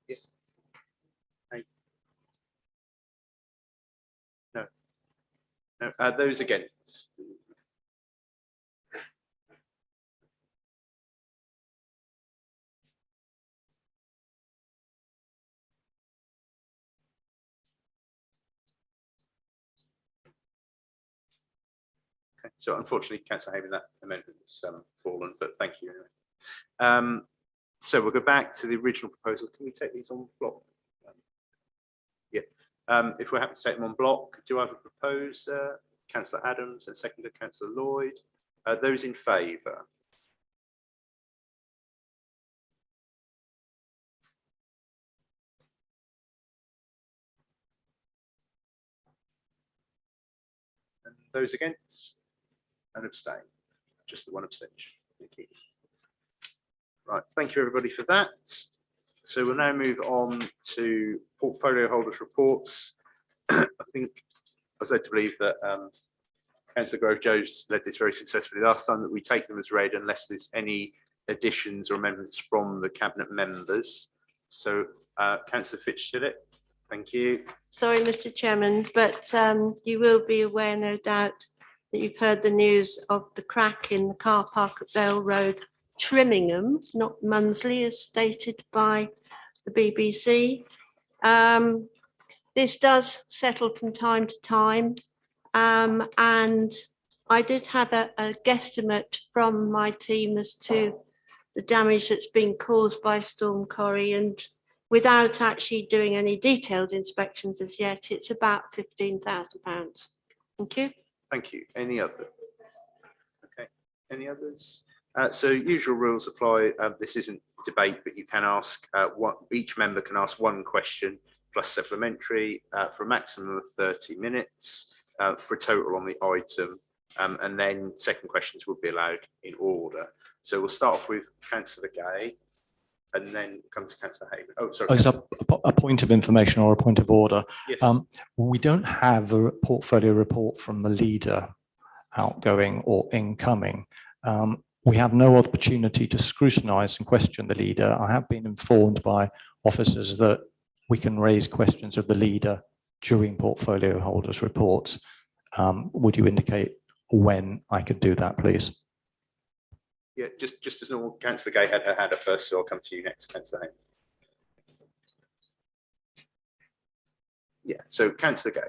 Yes. No. No. Those against? Okay. So unfortunately, Councillor Haven, that amendment has fallen, but thank you anyway. So we'll go back to the original proposal. Can we take these on block? Yeah. If we're happy to take them on block, do I have a proposer? Councillor Adams and seconded Councillor Lloyd. Those in favour? And those against? And abstain? Just the one abstention. Thank you. Right, thank you everybody for that. So we'll now move on to portfolio holders reports. I think I was led to believe that Councillor Grove-Jones led this very successfully last time, that we take them as read unless there's any additions or amendments from the cabinet members. So Councillor Fitzpatrick, thank you. Sorry, Mr. Chairman, but you will be aware, no doubt, that you've heard the news of the crack in the car park at Vale Road, Trimmingham, not Munsley, as stated by the BBC. This does settle from time to time, and I did have a guesstimate from my team as to the damage that's been caused by Storm Corrie, and without actually doing any detailed inspections as yet, it's about £15,000. Thank you. Thank you. Any other? Okay. Any others? So usual rules apply. This isn't debate, but you can ask each member can ask one question plus supplementary for a maximum of 30 minutes for a total on the item. And then second questions will be allowed in order. So we'll start off with Councillor Gay and then come to Councillor Haven. Oh, sorry. As a point of information or a point of order. Yes. We don't have a portfolio report from the leader, outgoing or incoming. We have no opportunity to scrutinise and question the leader. I have been informed by officers that we can raise questions of the leader during portfolio holders' reports. Would you indicate when I could do that, please? Yeah, just as normal. Councillor Gay had her hand up first, so I'll come to you next, Councillor Hay. Yeah, so Councillor Gay.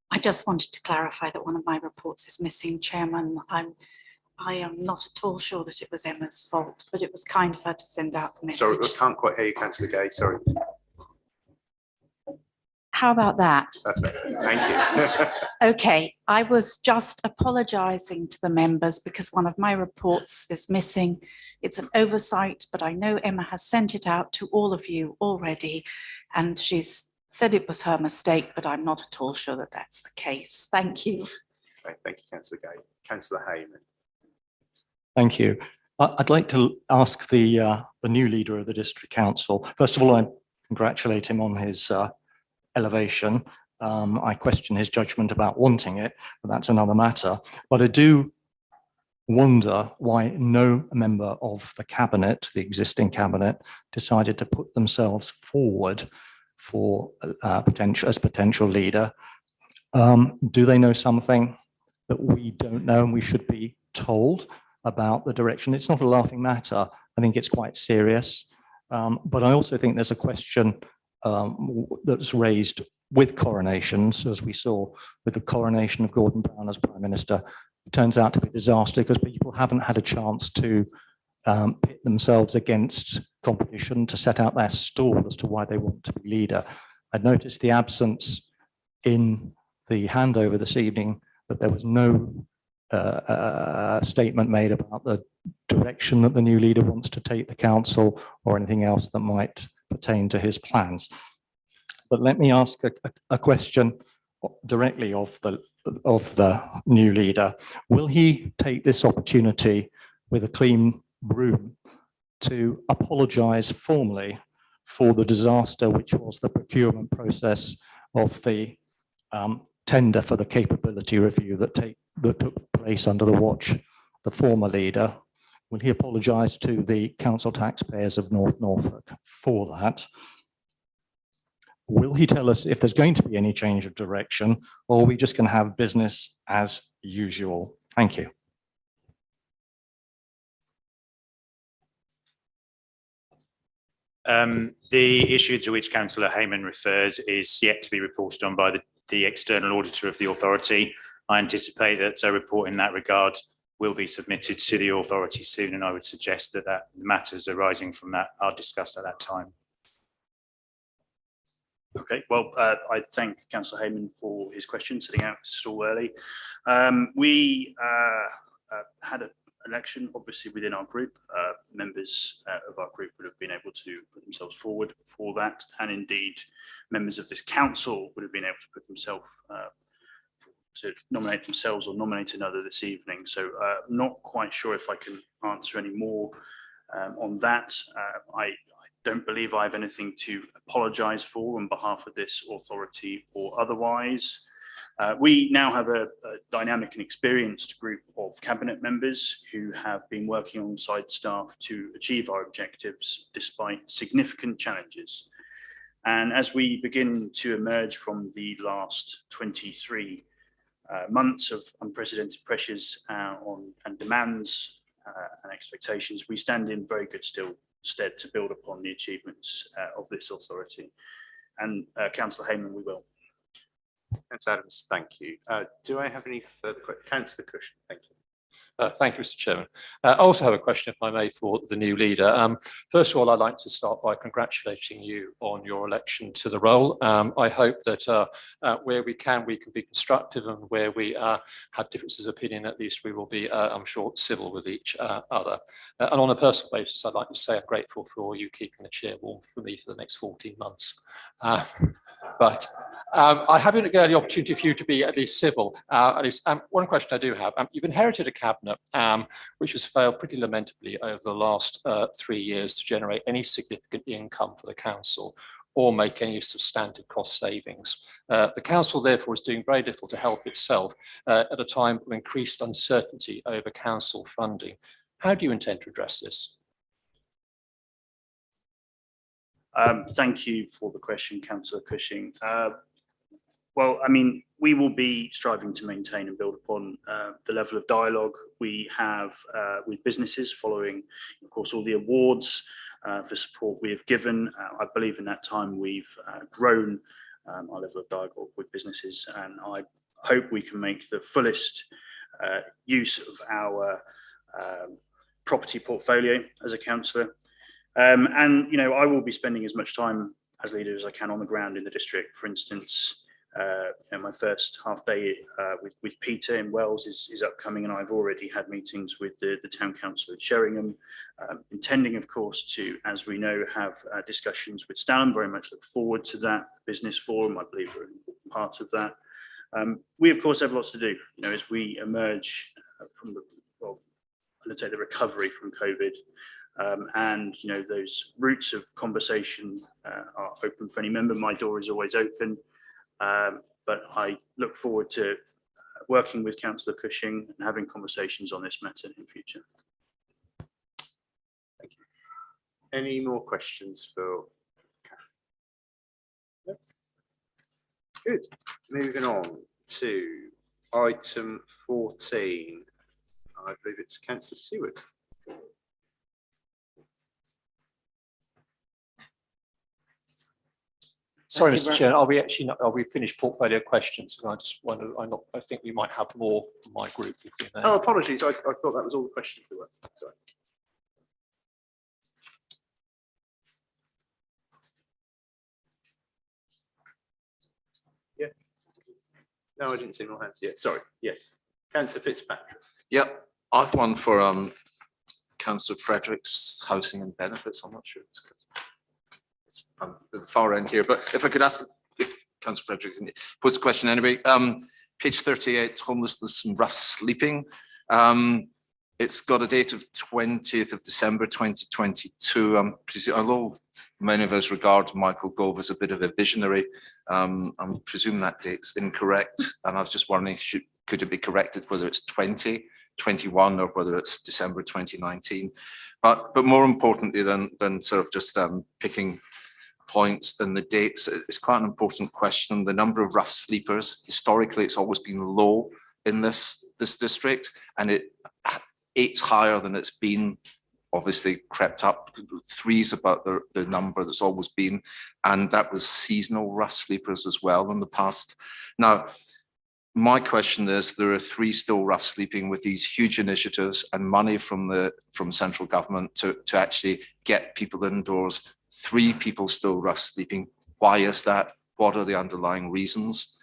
I just wanted to clarify that one of my reports is missing, Chairman. I am not at all sure that it was Emma's fault, but it was kind of her to send out the message. Sorry, I can't quite hear you, Councillor Gay, sorry. How about that? That's better, thank you. Okay, I was just apologising to the members because one of my reports is missing. It's an oversight, but I know Emma has sent it out to all of you already, and she's said it was her mistake, but I'm not at all sure that that's the case. Thank you. Right, thank you, Councillor Gay. Councillor Hayman. Thank you. I'd like to ask the new leader of the district council. First of all, I congratulate him on his elevation. I question his judgment about wanting it, but that's another matter. But I do wonder why no member of the cabinet, the existing cabinet, decided to put themselves forward for potential leader. Do they know something that we don't know and we should be told about the direction? It's not a laughing matter. I think it's quite serious. But I also think there's a question that's raised with coronations, as we saw with the coronation of Gordon Brown as Prime Minister. It turns out to be a disaster because people haven't had a chance to pit themselves against competition, to set out their stall as to why they want to be leader. I noticed the absence in the handover this evening that there was no statement made about the direction that the new leader wants to take the council or anything else that might pertain to his plans. But let me ask a question directly of the new leader. Will he take this opportunity with a clean room to apologise formally for the disaster which was the procurement process of the tender for the capability review that took place under the watch the former leader? Will he apologise to the council taxpayers of North Norfolk for that? Will he tell us if there's going to be any change of direction, or are we just going to have business as usual? Thank you. The issue to which Councillor Hayman refers is yet to be reported on by the external auditor of the authority. I anticipate that a report in that regard will be submitted to the authority soon, and I would suggest that the matters arising from that are discussed at that time. Okay, well, I thank Councillor Hayman for his question, sitting out stall early. We had an election, obviously, within our group. Members of our group would have been able to put themselves forward for that, and indeed, members of this council would have been able to put themselves to nominate themselves or nominate another this evening. So I'm not quite sure if I can answer any more on that. I don't believe I have anything to apologise for on behalf of this authority or otherwise. We now have a dynamic and experienced group of cabinet members who have been working alongside staff to achieve our objectives despite significant challenges. And as we begin to emerge from the last 23 months of unprecedented pressures and demands and expectations, we stand in very good stead to build upon the achievements of this authority. And Councillor Hayman, we will. Councillor Adams, thank you. Do I have any further questions? Councillor Cushion, thank you. Thank you, Mr. Chairman. I also have a question, if I may, for the new leader. First of all, I'd like to start by congratulating you on your election to the role. I hope that where we can be constructive, and where we have differences of opinion, at least we will be, I'm sure, civil with each other. And on a personal basis, I'd like to say I'm grateful for you keeping the chair warm for me for the next 14 months. But I haven't got the opportunity for you to be at least civil. At least one question I do have. You've inherited a cabinet which has failed pretty lamentably over the last 3 years to generate any significant income for the council or make any substantive cost savings. The council, therefore, is doing very little to help itself at a time of increased uncertainty over council funding. How do you intend to address this? Thank you for the question, Councillor Cushing. Well, I mean, we will be striving to maintain and build upon the level of dialogue we have with businesses following, of course, all the awards for support we have given. I believe in that time we've grown our level of dialogue with businesses, and I hope we can make the fullest use of our property portfolio as a councillor. And, you know, I will be spending as much time as leader as I can on the ground in the district. For instance, my first half day with Peter in Wells is upcoming, and I've already had meetings with the town council at Sheringham, intending, of course, to, as we know, have discussions with Stalham. Very much look forward to that business forum. I believe we're part of that. We, of course, have lots to do, you know, as we emerge from the, well, let's say the recovery from COVID. And, you know, those routes of conversation are open for any member. My door is always open. But I look forward to working with Councillor Cushing and having conversations on this matter in future. Thank you. Any more questions for? No? Good. Moving on to item 14. I believe it's Councillor Seward. Sorry, Mr. Chair, are we finished portfolio questions? I just wonder, I think we might have more from my group. If we may. Oh, apologies. I thought that was all the questions there were. Sorry. Yeah. No, I didn't see more hands yet. Sorry. Yes. Councillor Fitzpatrick. Yep, I've one for Councillor Frederick's housing and benefits. I'm not sure it's good. I'm at the far end here, but if I could ask if Councillor Frederick pose a question anyway. Page 38, homelessness and rough sleeping. It's got a date of 20th of December 2022. Although many of us regard Michael Gove as a bit of a visionary, I'm presuming that date's incorrect, and I was just wondering, could it be corrected whether it's 2021 or whether it's December 2019? But more importantly than sort of just picking points and the dates, it's quite an important question. The number of rough sleepers, historically, it's always been low in this district, and it's higher than it's been. Obviously crept up. 3 is about the number that's always been, and that was seasonal rough sleepers as well in the past. Now, my question is, there are 3 still rough sleeping with these huge initiatives and money from central government to actually get people indoors. 3 people still rough sleeping. Why is that? What are the underlying reasons?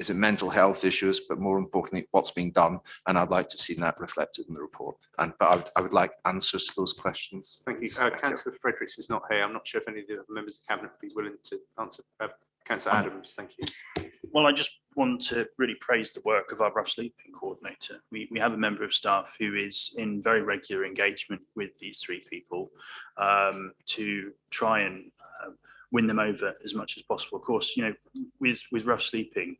Is it mental health issues? But more importantly, what's being done? And I'd like to see that reflected in the report. But I would like answers to those questions. Thank you. Councillor Fredericks is not here. I'm not sure if any of the other members of the Cabinet would be willing to answer. Councillor Adams, thank you. Well, I just want to really praise the work of our rough sleeping coordinator. We have a member of staff who is in very regular engagement with these 3 people to try and win them over as much as possible. Of course, you know, with rough sleeping,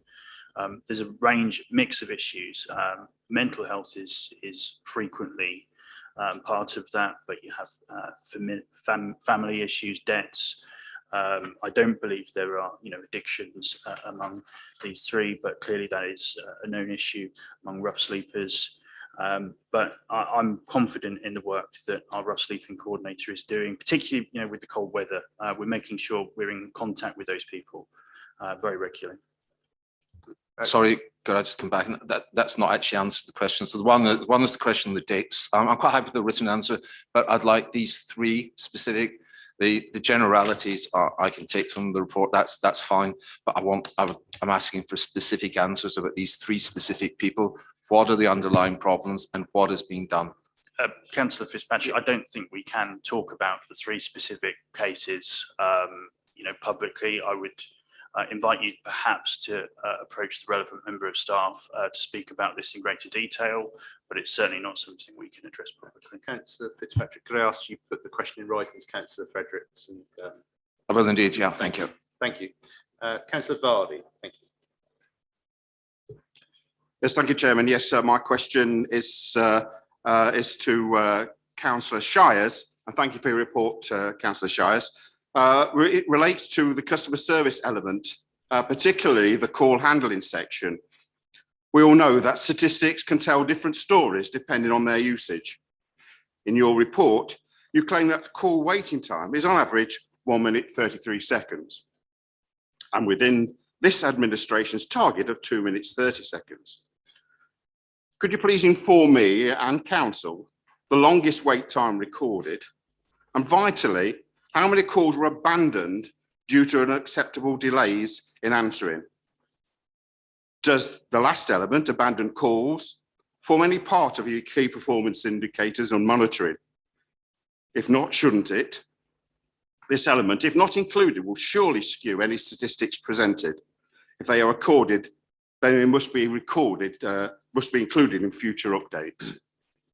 there's a mix of issues. Mental health is frequently part of that, but you have family issues, debts. I don't believe there are, you know, addictions among these 3, but clearly that is a known issue among rough sleepers. But I'm confident in the work that our rough sleeping coordinator is doing, particularly, you know, with the cold weather. We're making sure we're in contact with those people very regularly. Sorry, could I just come back? That's not actually answered the question. So the one is the question of the dates. I'm quite happy with the written answer, but I'd like these 3 specific. The generalities I can take from the report. That's fine, but I'm asking for specific answers about these 3 specific people. What are the underlying problems and what is being done? Councillor Fitzpatrick, I don't think we can talk about the 3 specific cases, you know, publicly. I would invite you perhaps to approach the relevant member of staff to speak about this in greater detail, but it's certainly not something we can address publicly. Councillor Fitzpatrick, could I ask you to put the question in writing to Councillor Fredericks? And, I will indeed, yeah, thank you. Thank you. Councillor Vardy, thank you. Yes, thank you, Chairman. Yes, my question is to Councillor Shires, and thank you for your report, Councillor Shires. It relates to the customer service element, particularly the call handling section. We all know that statistics can tell different stories depending on their usage. In your report, you claim that call waiting time is on average 1 minute 33 seconds, and within this administration's target of 2 minutes 30 seconds. Could you please inform me and council the longest wait time recorded, and vitally, how many calls were abandoned due to unacceptable delays in answering? Does the last element, abandoned calls, form any part of your key performance indicators on monitoring? If not, shouldn't it? This element, if not included, will surely skew any statistics presented. If they are recorded, then they must be recorded, must be included in future updates.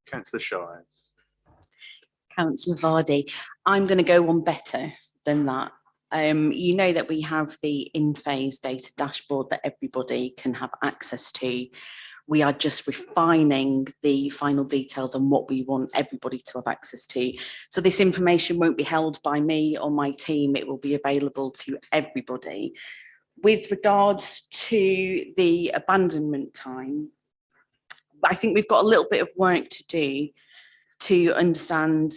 Councillor Shires. Councillor Vardy, I'm going to go one better than that. You know that we have the in-phase data dashboard that everybody can have access to. We are just refining the final details on what we want everybody to have access to. So this information won't be held by me or my team. It will be available to everybody. With regards to the abandonment time, I think we've got a little bit of work to do to understand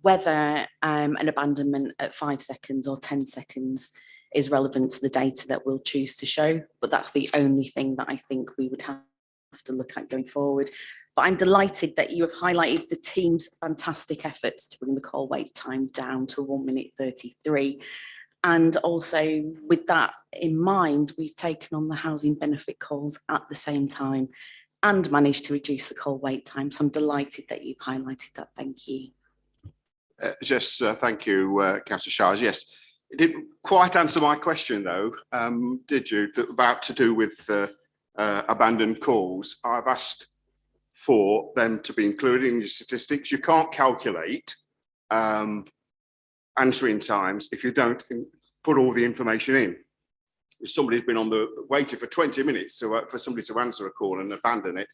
whether an abandonment at 5 seconds or 10 seconds is relevant to the data that we'll choose to show. But that's the only thing that I think we would have to look at going forward. But I'm delighted that you have highlighted the team's fantastic efforts to bring the call wait time down to 1 minute 33. And also with that in mind, we've taken on the housing benefit calls at the same time and managed to reduce the call wait time. So I'm delighted that you've highlighted that. Thank you. Yes, thank you, Councillor Shires. Yes, it didn't quite answer my question though, did you? About to do with abandoned calls. I've asked for them to be included in your statistics. You can't calculate answering times if you don't put all the information in. If somebody's been on the waiting for 20 minutes to, for somebody to answer a call and abandon it,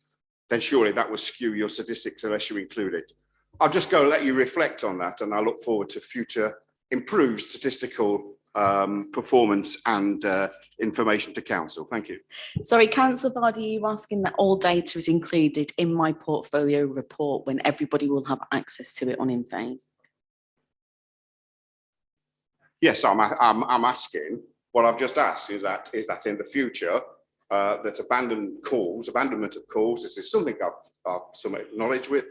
then surely that will skew your statistics unless you include it. I'll just go let you reflect on that, and I look forward to future improved statistical performance and information to council. Thank you. Sorry, Councillor Vardy, are you asking that all data is included in my portfolio report when everybody will have access to it on in-phase? Yes, I'm asking. What I've just asked is that in the future that abandonment of calls, this is something I've some knowledge with,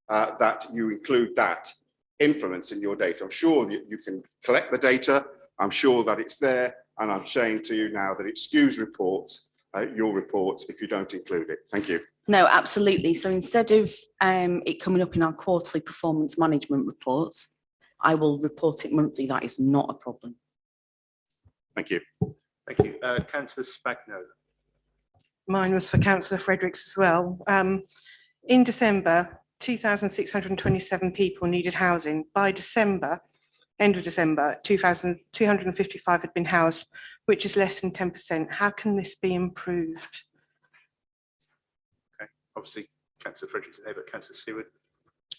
that you include that influence in your data. I'm sure that you can collect the data. I'm sure that it's there, and I'm saying to you now that it skews reports, your reports, if you don't include it. Thank you. No, absolutely. So instead of it coming up in our quarterly performance management reports, I will report it monthly. That is not a problem. Thank you. Thank you. Councillor Spagno. Mine was for Councillor Fredericks as well. In December, 2,627 people needed housing. By December, end of December, 2,255 had been housed, which is less than 10%. How can this be improved? Okay, obviously Councillor Fredericks is there, but Councillor Seward.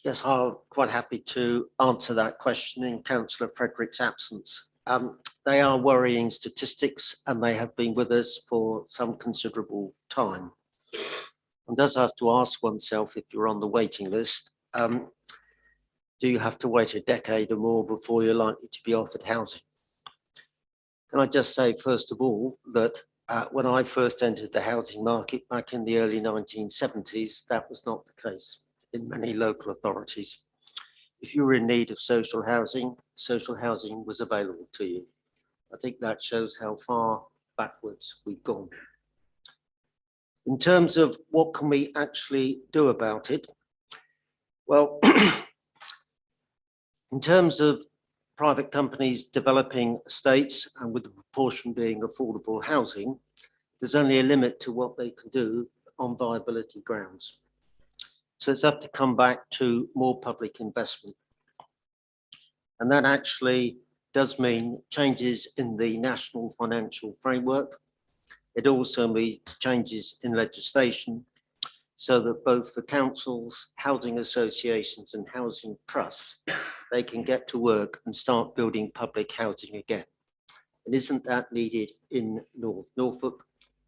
Yes, I'm quite happy to answer that question in Councillor Frederick's absence. They are worrying statistics, and they have been with us for some considerable time. One does have to ask oneself, if you're on the waiting list, do you have to wait a decade or more before you're likely to be offered housing? Can I just say, first of all, that when I first entered the housing market back in the early 1970s, that was not the case in many local authorities. If you were in need of social housing was available to you. I think that shows how far backwards we've gone. In terms of what can we actually do about it? Well, in terms of private companies developing estates and with the proportion being affordable housing, there's only a limit to what they can do on viability grounds. So it's up to come back to more public investment. And that actually does mean changes in the national financial framework. It also means changes in legislation so that both the councils, housing associations and housing trusts, they can get to work and start building public housing again. And isn't that needed in North Norfolk?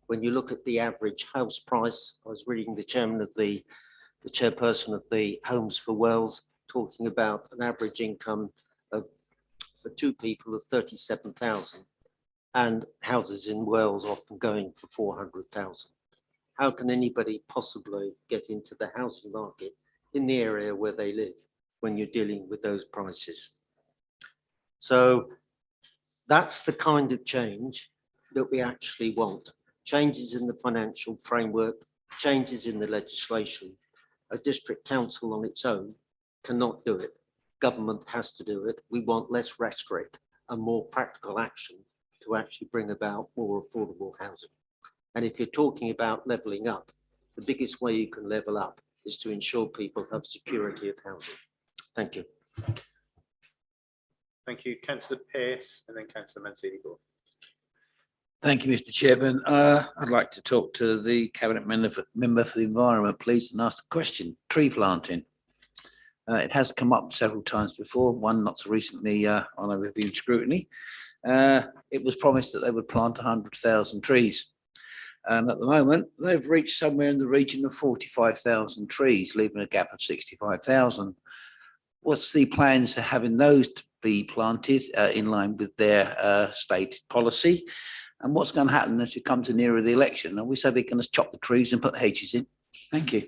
When you look at the average house price, I was reading the chairperson of the Homes for Wales talking about an average income of, for two people, of 37,000, and houses in Wales often going for 400,000. How can anybody possibly get into the housing market in the area where they live when you're dealing with those prices? So that's the kind of change that we actually want. Changes in the financial framework, changes in the legislation. A district council on its own cannot do it. Government has to do it. We want less rhetoric and more practical action to actually bring about more affordable housing. And if you're talking about levelling up, the biggest way you can level up is to ensure people have security of housing. Thank you. Thank you, Councillor Pearce, and then Councillor Mancini-Gore. Thank you, Mr. Chairman. I'd like to talk to the Cabinet member for the Environment, please, and ask a question. Tree planting. It has come up several times before, one not so recently on a review and scrutiny. It was promised that they would plant 100,000 trees. And at the moment, they've reached somewhere in the region of 45,000 trees, leaving a gap of 65,000. What's the plans for having those to be planted in line with their stated policy? And what's going to happen as we come to nearer the election? And we say we're going to chop the trees and put hedges in. Thank you.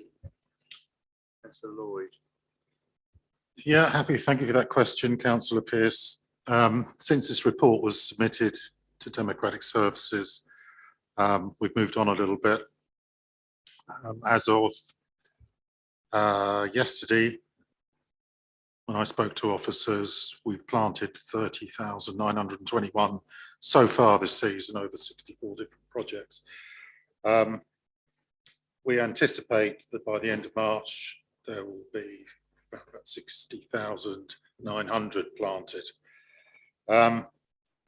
Councillor Lloyd. Yeah, happy. Thank you for that question, Councillor Pearce. Since this report was submitted to Democratic Services, we've moved on a little bit. As of yesterday, when I spoke to officers, we've planted 30,921 so far this season over 64 different projects. We anticipate that by the end of March, there will be around about 60,900 planted.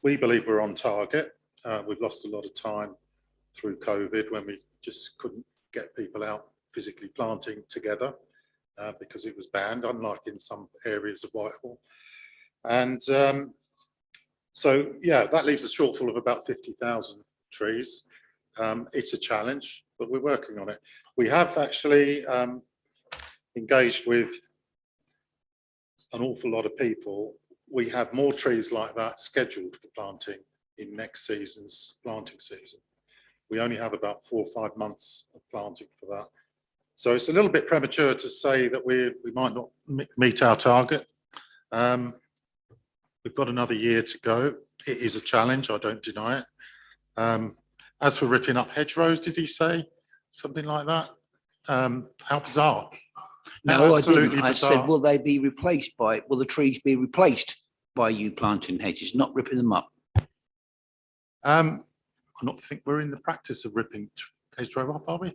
We believe we're on target. We've lost a lot of time through COVID when we just couldn't get people out physically planting together because it was banned, unlike in some areas of Whitehall. And so, yeah, that leaves a shortfall of about 50,000 trees. It's a challenge, but we're working on it. We have actually engaged with an awful lot of people. We have more trees like that scheduled for planting in next season's planting season. We only have about 4 or 5 months of planting for that. So it's a little bit premature to say that we might not meet our target. We've got another year to go. It is a challenge, I don't deny it. As for ripping up hedgerows, did he say something like that? How bizarre. No, I didn't. Absolutely I bizarre. said, will they be replaced by, will the trees be replaced by you planting hedges, not ripping them up? I don't think we're in the practice of ripping hedgerow up, are we?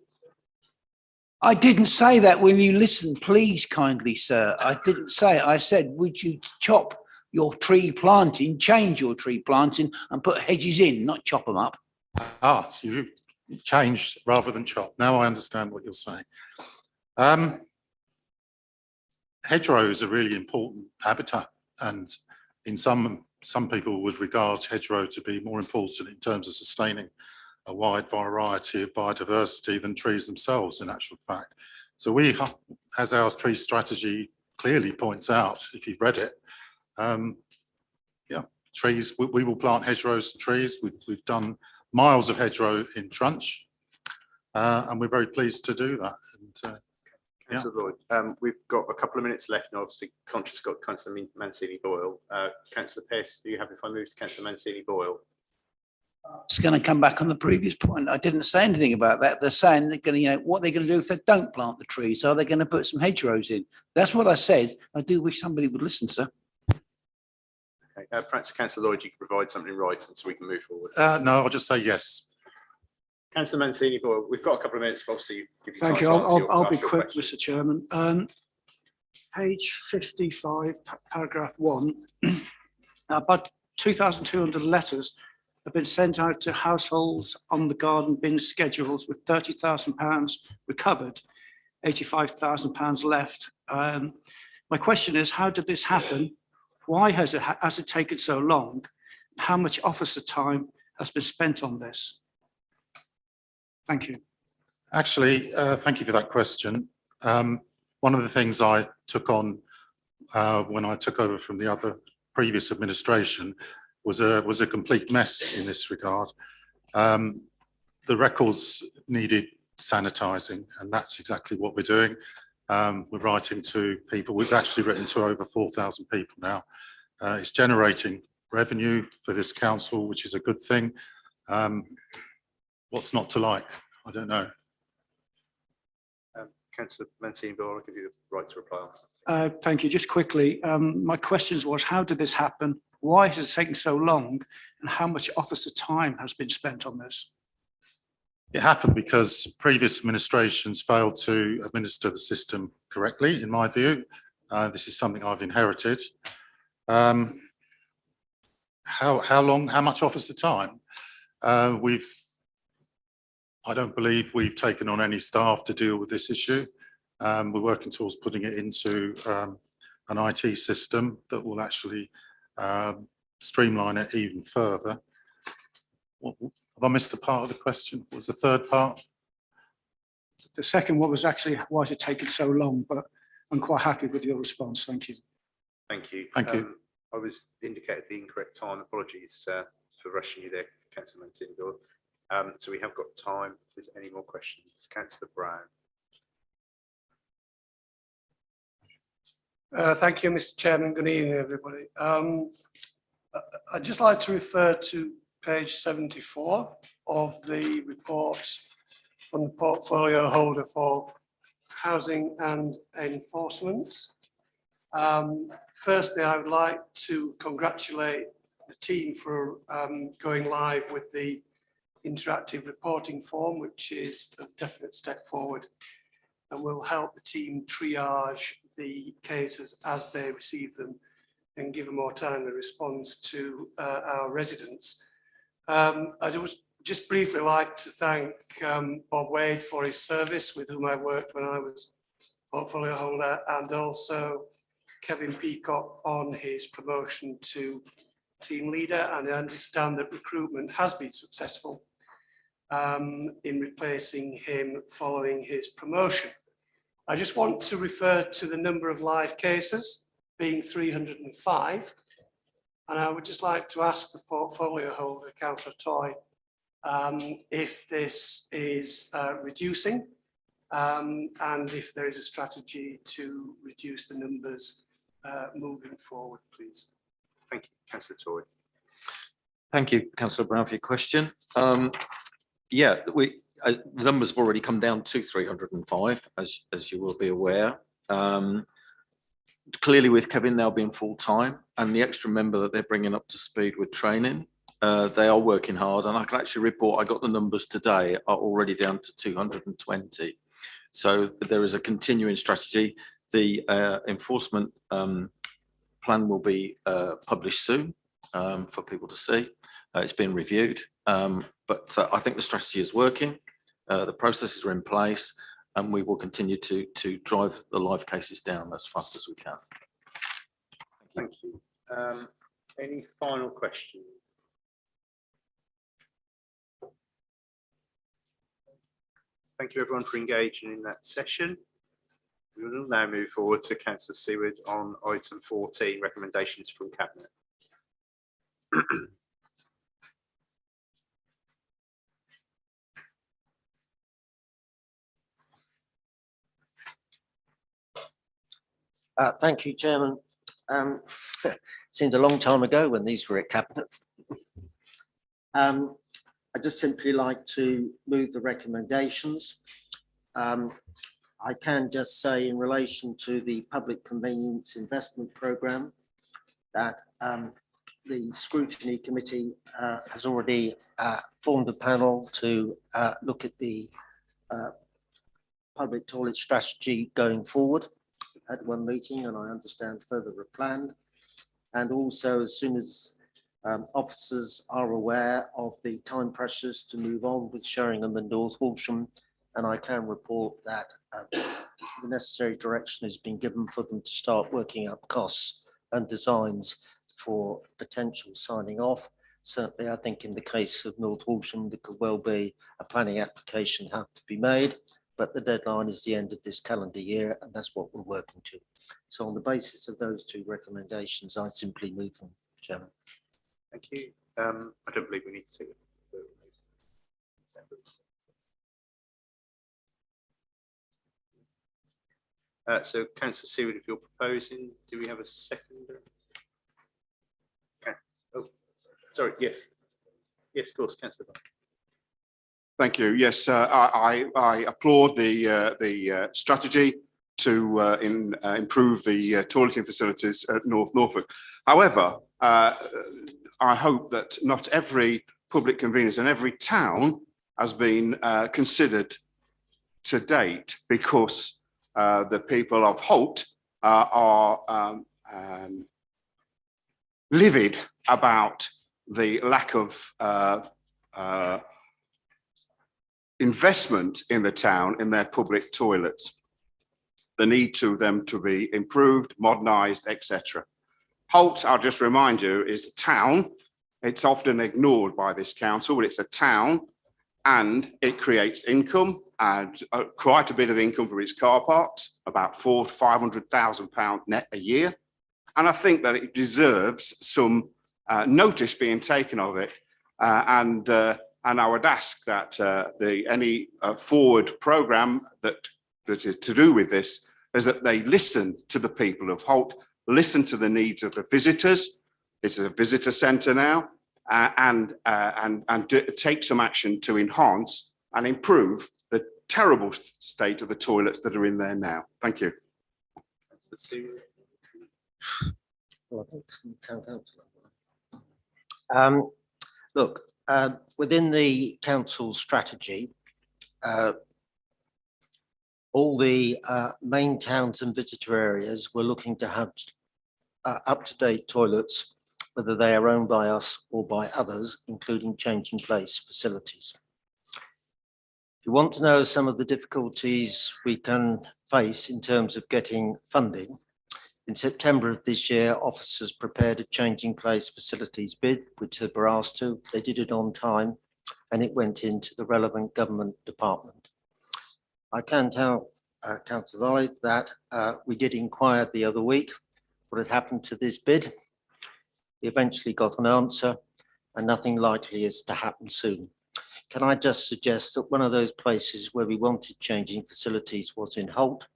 I didn't say that. When you listen, please kindly, sir. I didn't say it. I said, would you chop your tree planting, change your tree planting and put hedges in, not chop them up? Ah, so you changed rather than chop. Now I understand what you're saying. Hedgerows are really important habitat, and in some people would regard hedgerow to be more important in terms of sustaining a wide variety of biodiversity than trees themselves, in actual fact. So we, as our tree strategy clearly points out, if you've read it, yeah, trees, we will plant hedgerows and trees. We've done miles of hedgerow in Trunch, and we're very pleased to do that. And, Councillor Lloyd, we've got a couple of minutes left, and obviously conscious got Councillor Mancini-Boyle. Councillor Pearce, do you have, if I move to Councillor Mancini-Boyle? It's going to come back on the previous point. I didn't say anything about that. They're saying they're going to, what they're going to do if they don't plant the trees. Are they going to put some hedgerows in? That's what I said. I do wish somebody would listen, sir. Okay, perhaps Councillor Lloyd, you can provide something right so we can move forward. no, I'll just say yes. Councillor Mancini-Boyle, we've got a couple of minutes, but obviously give you time Thank you. to answer I'll be ask your quick, question. Mr. Chairman. Page 55, paragraph 1. About 2,200 letters have been sent out to households on the garden bin schedules with £30,000 recovered. £85,000 left. My question is, how did this happen? Why has it taken so long? How much officer time has been spent on this? Thank you. Actually, thank you for that question. One of the things I took on when I took over from the other previous administration was a complete mess in this regard. The records needed sanitising, and that's exactly what we're doing. We're writing to people. We've actually written to over 4,000 people now. It's generating revenue for this council, which is a good thing. What's not to like? I don't know. Councillor Mancini, I'll give you the right to reply on that. Thank you. Just quickly, my questions was, how did this happen? Why has it taken so long? And how much officer time has been spent on this? It happened because previous administrations failed to administer the system correctly, in my view. This is something I've inherited. How long, how much officer time? I don't believe we've taken on any staff to deal with this issue. We're working towards putting it into an IT system that will actually streamline it even further. Have I missed a part of the question? What was the third part? The second one was actually, why has it taken so long? But I'm quite happy with your response. Thank you. Thank you. Thank you. I was indicated the incorrect time. Apologies for rushing you there, Councillor Mancini. So we have got time if there's any more questions. Councillor Brown. Thank you, Mr. Chairman. Good evening, everybody. I'd just like to refer to page 74 of the report from the portfolio holder for housing and enforcement. Firstly, I would like to congratulate the team for going live with the interactive reporting form, which is a definite step forward and will help the team triage the cases as they receive them and give a more timely response to our residents. I would just briefly like to thank Bob Wade for his service, with whom I worked when I was portfolio holder, and also Kevin Peacock on his promotion to team leader. And I understand that recruitment has been successful in replacing him following his promotion. I just want to refer to the number of live cases being 305. And I would just like to ask the portfolio holder, Councillor Toy, if this is reducing and if there is a strategy to reduce the numbers moving forward, please. Thank you, Councillor Toy. Thank you, Councillor Brown, for your question. Yeah, the numbers have already come down to 305, as you will be aware. Clearly, with Kevin now being full-time and the extra member that they're bringing up to speed with training, they are working hard. And I can actually report, I got the numbers today, are already down to 220. So there is a continuing strategy. The enforcement plan will be published soon for people to see. It's been reviewed. But I think the strategy is working. The processes are in place, and we will continue to drive the live cases down as fast as we can. Thank you. Any final questions? Thank you, everyone, for engaging in that session. We will now move forward to Councillor Seward on item 14, recommendations from Cabinet. Thank you, Chairman. Seemed a long time ago when these were at Cabinet. I'd just simply like to move the recommendations. I can just say in relation to the Public Convenience Investment Programme that the Scrutiny Committee has already formed a panel to look at the public toilet strategy going forward. We've had one meeting and I understand further are planned. And also, as soon as officers are aware of the time pressures to move on with Sheringham and North Walsham, And I can report that the necessary direction has been given for them to start working up costs and designs for potential signing off. Certainly, I think in the case of North Walsham, there could well be a planning application have to be made, but the deadline is the end of this calendar year, and that's what we're working to. So on the basis of those two recommendations, I simply move them, Chairman. Thank you. I don't believe we need to take it. So Councillor Seward, if you're proposing, do we have a seconder? Oh, sorry, yes. Yes, of course, Councillor. Thank you. Yes, I applaud the strategy to improve the toileting facilities at North Norfolk. However, I hope that not every public convenience in every town has been considered to date, because the people of Holt are livid about the lack of investment in the town in their public toilets, the need to them to be improved, modernised, etc. Holt, I'll just remind you, is a town. It's often ignored by this council, but it's a town, and it creates income, and quite a bit of income from its car parks, about £500,000 net a year. And I think that it deserves some notice being taken of it. And I would ask that any forward programme that is to do with this is that they listen to the people of Holt, listen to the needs of the visitors. It's a visitor centre now, and take some action to enhance and improve the terrible state of the toilets that are in there now. Thank you. Look, within the council strategy, all the main towns and visitor areas, we're looking to have up-to-date toilets, whether they are owned by us or by others, including changing place facilities. If you want to know some of the difficulties we can face in terms of getting funding, in September of this year, officers prepared a changing place facilities bid, which they were asked to. They did it on time, and it went into the relevant government department. I can tell Councillor Volley that we did inquire the other week what had happened to this bid. We eventually got an answer, and nothing likely is to happen soon. Can I just suggest that one of those places where we wanted changing facilities was in Holt,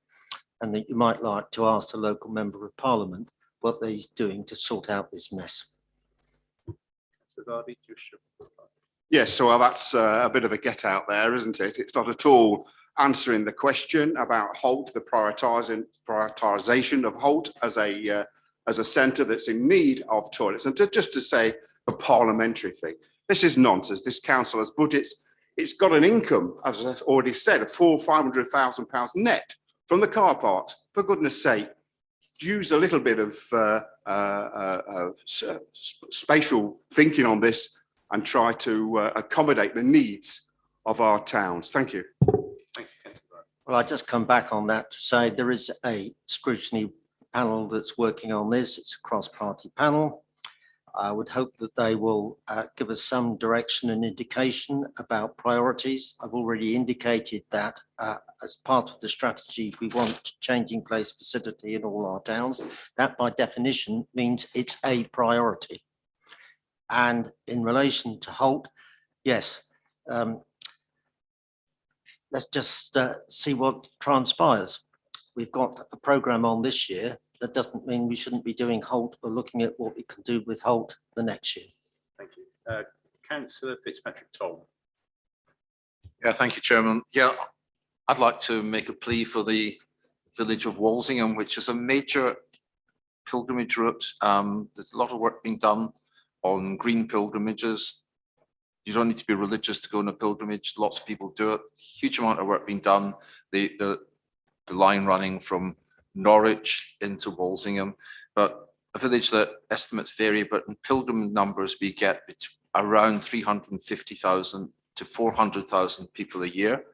and that you might like to ask the local member of parliament what he's doing to sort out this mess. Yes, so that's a bit of a get out there, isn't it? It's not at all answering the question about Holt, the prioritisation of Holt as a centre that's in need of toilets. And just to say a parliamentary thing, this is nonsense. This council has budgets. It's got an income, as I've already said, of £500,000 net from the car parks. For goodness sake, use a little bit of spatial thinking on this and try to accommodate the needs of our towns. Thank you. Well, I just come back on that to say there is a scrutiny panel that's working on this. It's a cross-party panel. I would hope that they will give us some direction and indication about priorities. I've already indicated that as part of the strategy, we want changing place facility in all our towns. That by definition means it's a priority. And in relation to Holt, yes, let's just see what transpires. We've got a programme on this year. That doesn't mean we shouldn't be doing Holt or looking at what we can do with Holt the next year. Thank you. Councillor Fitzpatrick Tom. Yeah, thank you, Chairman. Yeah, I'd like to make a plea for the village of Walsingham, which is a major pilgrimage route. There's a lot of work being done on green pilgrimages. You don't need to be religious to go on a pilgrimage. Lots of people do it. Huge amount of work being done. The line running from Norwich into Walsingham, but a village that estimates vary, but in pilgrim numbers we get around 350,000 to 400,000 people a year.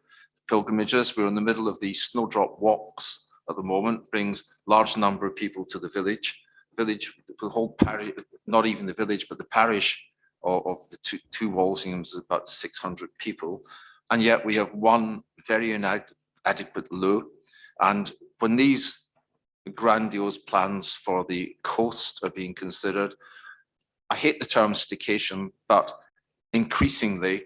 pilgrimages. We're in the middle of the snowdrop walks at the moment, brings large number of people to the village. The whole parish, not even the village, but the parish of the two Walsinghams is about 600 people. And yet we have one very inadequate loo. And when these grandiose plans for the coast are being considered, I hate the term staycation, but increasingly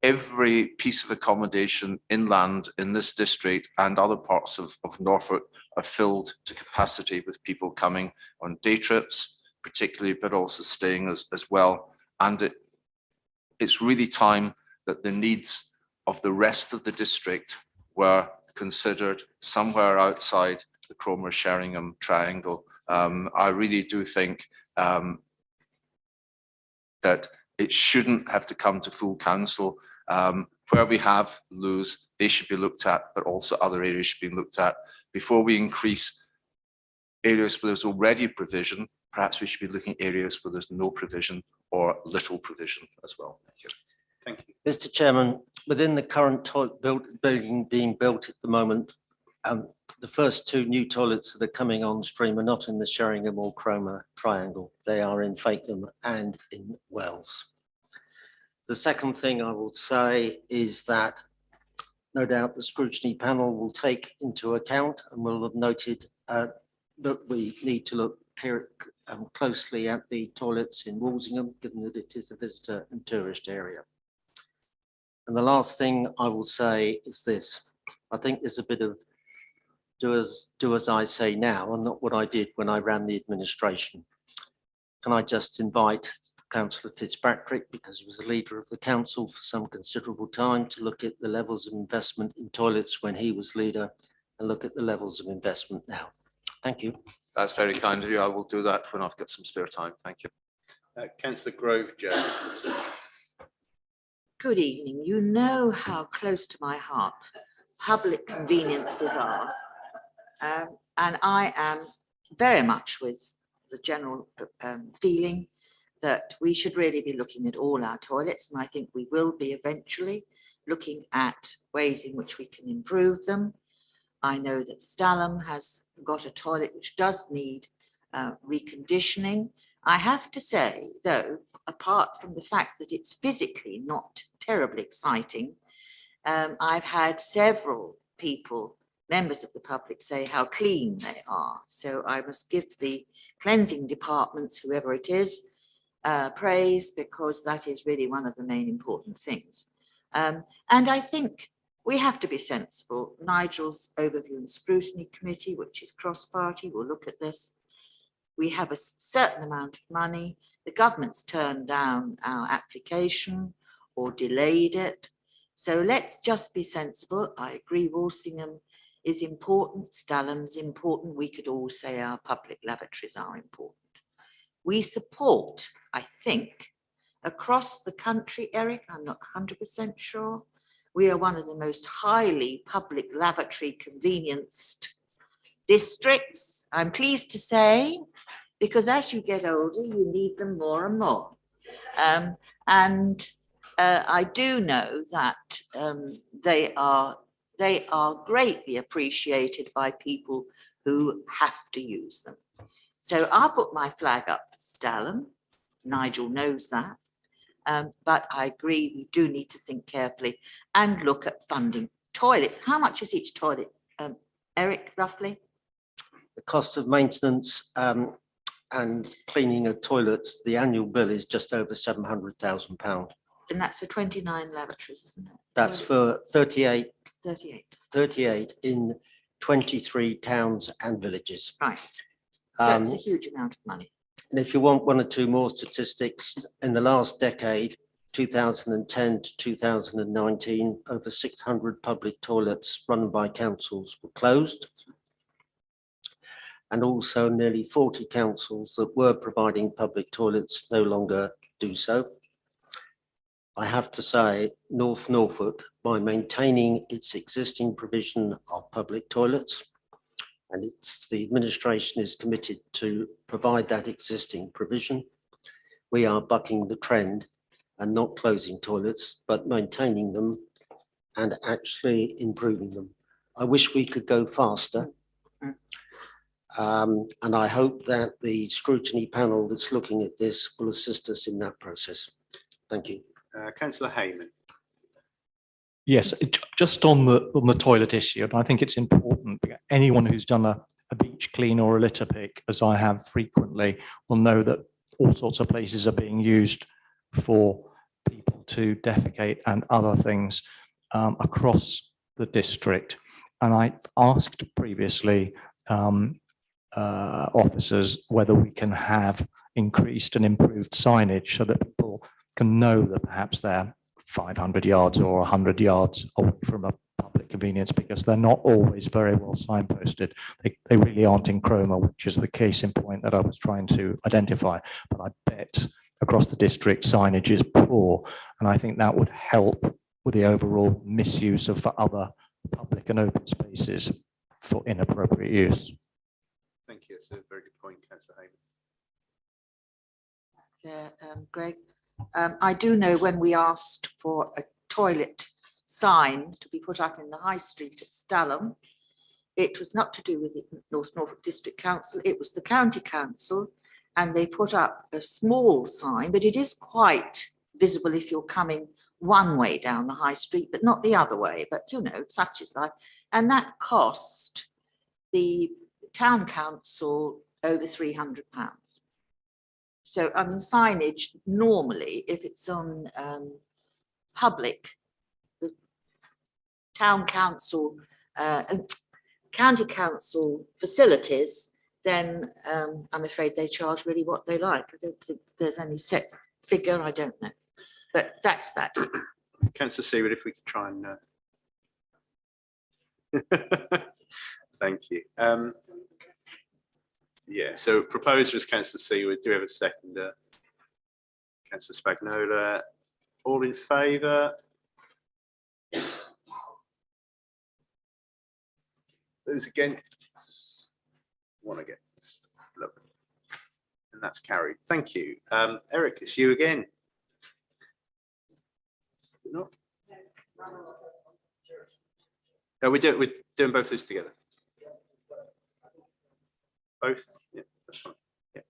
every piece of accommodation inland in this district and other parts of Norfolk are filled to capacity with people coming on day trips, particularly, but also staying as well. And it's really time that the needs of the rest of the district were considered somewhere outside the Cromer-Sheringham triangle. I really do think that it shouldn't have to come to full council. Where we have loos, they should be looked at, but also other areas should be looked at. Before we increase areas where there's already provision, perhaps we should be looking at areas where there's no provision or little provision as well. Thank you. Thank you. Mr. Chairman, within the current building being built at the moment, the first two new toilets that are coming on stream are not in the Sheringham or Cromer triangle. They are in Fakenham and in Wells. The second thing I will say is that no doubt the scrutiny panel will take into account and will have noted that we need to look closely at the toilets in Walsingham, given that it is a visitor and tourist area. And the last thing I will say is this: I think there's a bit of do as I say now and not what I did when I ran the administration. Can I just invite Councillor Fitzpatrick, because he was the leader of the council for some considerable time, to look at the levels of investment in toilets when he was leader and look at the levels of investment now. Thank you. That's very kind of you. I will do that when I've got some spare time. Thank you. Councillor Grove Jones. Good evening. You know how close to my heart public conveniences are. And I am very much with the general feeling that we should really be looking at all our toilets. And I think we will be eventually looking at ways in which we can improve them. I know that Stalham has got a toilet which does need reconditioning. I have to say, though, apart from the fact that it's physically not terribly exciting, I've had several people, members of the public, say how clean they are. So I must give the cleansing departments, whoever it is, praise, because that is really one of the main important things. And I think we have to be sensible. Nigel's overview and scrutiny committee, which is cross-party, will look at this. We have a certain amount of money. The government's turned down our application or delayed it. So let's just be sensible. I agree Walsingham is important, Stalham's important. We could all say our public lavatories are important. We support, I think, across the country, Eric, I'm not 100% sure, we are one of the most highly public lavatory convenienced districts, I'm pleased to say, because as you get older, you need them more and more. I do know that they are greatly appreciated by people who have to use them. So I'll put my flag up for Stalham. Nigel knows that. But I agree, we do need to think carefully and look at funding. Toilets, how much is each toilet, Eric, roughly? The cost of maintenance and cleaning of toilets, the annual bill is just over £700,000. And that's for 29 lavatories, isn't it? That's for 38 in 23 towns and villages. Right. So it's a huge amount of money. And if you want one or two more statistics, in the last decade, 2010 to 2019, over 600 public toilets run by councils were closed. And also nearly 40 councils that were providing public toilets no longer do so. I have to say, North Norfolk, by maintaining its existing provision of public toilets, and the administration is committed to provide that existing provision, we are bucking the trend and not closing toilets, but maintaining them and actually improving them. I wish we could go faster. And I hope that the scrutiny panel that's looking at this will assist us in that process. Thank you. Councillor Heyman. Yes, just on the toilet issue, and I think it's important. Anyone who's done a beach clean or a litter pick, as I have frequently, will know that all sorts of places are being used for people to defecate and other things across the district. And I asked previously officers whether we can have increased and improved signage so that people can know that perhaps they're 500 yards or 100 yards away from a public convenience, because they're not always very well signposted. They really aren't in chroma, which is the case in point that I was trying to identify. But I bet across the district signage is poor, and I think that would help with the overall misuse of other public and open spaces for inappropriate use. Thank you. That's a very good point, Councillor Heyman. Greg. I do know when we asked for a toilet sign to be put up in the High Street at Stalham, it was not to do with the North Norfolk District Council, it was the County Council, and they put up a small sign, but it is quite visible if you're coming one way down the High Street, but not the other way. But you know, such is life. And that cost the Town Council over £300. So, I mean, signage normally, if it's on public, the Town Council, County Council facilities, then I'm afraid they charge really what they like. I don't think there's any set figure, I don't know. But that's that. Councillor Seward, if we could try and... Thank you. Yeah, so proposer is Councillor Seward. Do we have a seconder? Councillor Spagnola. All in favour? Those against? One against. Lovely. And that's carried. Thank you. Eric, it's you again. No? No, we're doing both those together. Both? Yeah, that's fine. Yeah.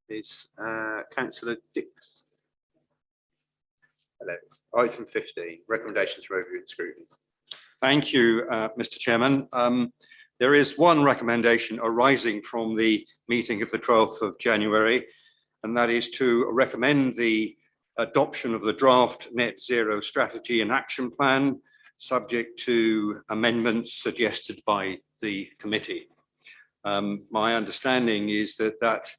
Is Councillor Dix. Hello. Item 15, recommendations for review and scrutiny. Thank you, Mr. Chairman. There is one recommendation arising from the meeting of the 12th of January, and that is to recommend the adoption of the draft net zero strategy and action plan, subject to amendments suggested by the committee. My understanding is that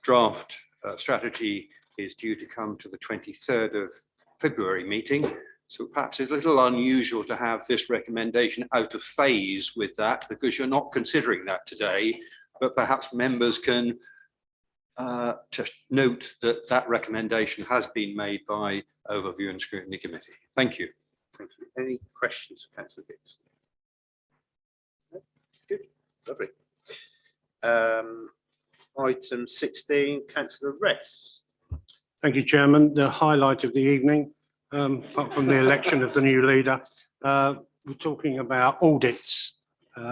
draft strategy is due to come to the 23rd of February meeting. So perhaps it's a little unusual to have this recommendation out of phase with that, because you're not considering that today, but perhaps members can just note that that recommendation has been made by Overview and Scrutiny Committee. Thank you. Thank you. Any questions for Councillor Dix? Good, lovely. Item 16, Councillor Rest. Thank you, Chairman. The highlight of the evening, apart from the election of the new leader, we're talking about audits,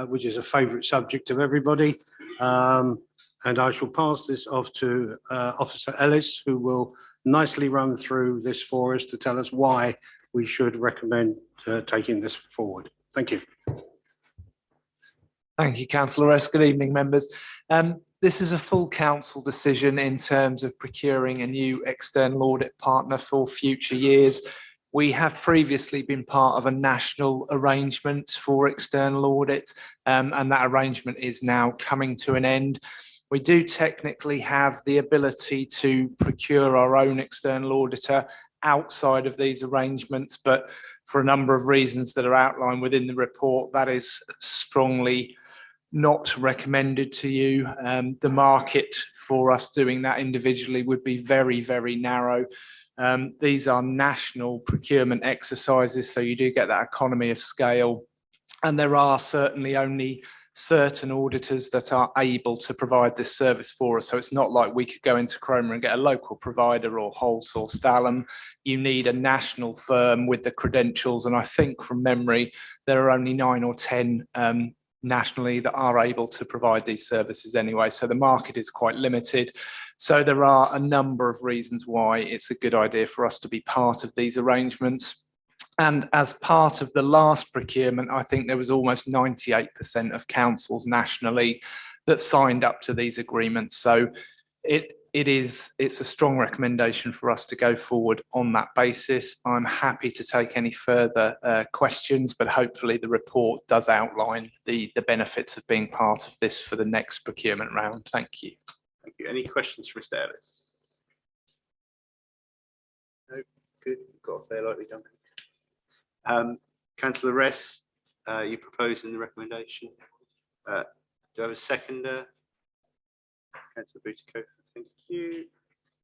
which is a favourite subject of everybody. And I shall pass this off to Officer Ellis, who will nicely run through this for us to tell us why we should recommend taking this forward. Thank you. Thank you, Councillor Rest. Good evening, members. This is a full council decision in terms of procuring a new external audit partner for future years. We have previously been part of a national arrangement for external audit, and that arrangement is now coming to an end. We do technically have the ability to procure our own external auditor outside of these arrangements, but for a number of reasons that are outlined within the report, that is strongly not recommended to you. The market for us doing that individually would be very, very narrow. These are national procurement exercises, so you do get that economy of scale. And there are certainly only certain auditors that are able to provide this service for us. So it's not like we could go into Cromer and get a local provider or Holt or Stalham. You need a national firm with the credentials. And I think from memory, there are only 9 or 10 nationally that are able to provide these services anyway. So the market is quite limited. So there are a number of reasons why it's a good idea for us to be part of these arrangements. And as part of the last procurement, I think there was almost 98% of councils nationally that signed up to these agreements. So it's a strong recommendation for us to go forward on that basis. I'm happy to take any further questions, but hopefully the report does outline the benefits of being part of this for the next procurement round. Thank you. Thank you. Any questions for Mr. Ellis? No, good. Got a fair likely done. Councillor Rest, you proposing the recommendation. Do I have a seconder? Councillor Butikofer, thank you.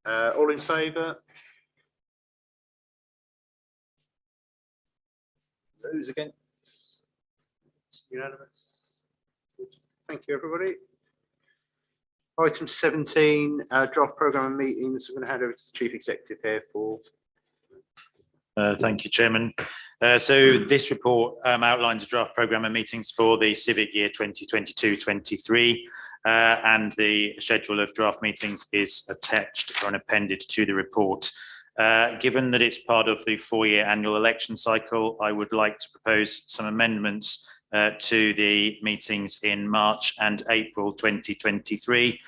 All in favour? Those against? Unanimous. Thank you, everybody. Item 17, draft programme and meetings. I'm going to hand over to the Chief Executive here for. Thank you, Chairman. So this report outlines a draft programme and meetings for the civic year 2022-23, and the schedule of draft meetings is attached or appended to the report. Given that it's part of the 4-year annual election cycle, I would like to propose some amendments to the meetings in March and April 2023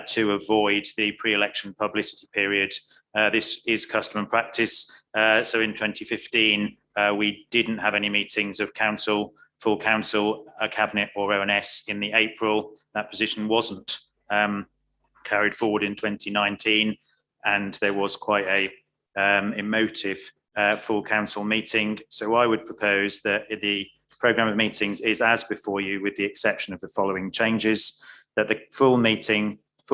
to avoid the pre-election publicity period. This is custom and practice. So in 2015, we didn't have any meetings of council, full council, cabinet or ONS in the April. That position wasn't carried forward in 2019, and there was quite a emotive full council meeting. So I would propose that the programme of meetings is as before you, with the exception of the following changes: that the full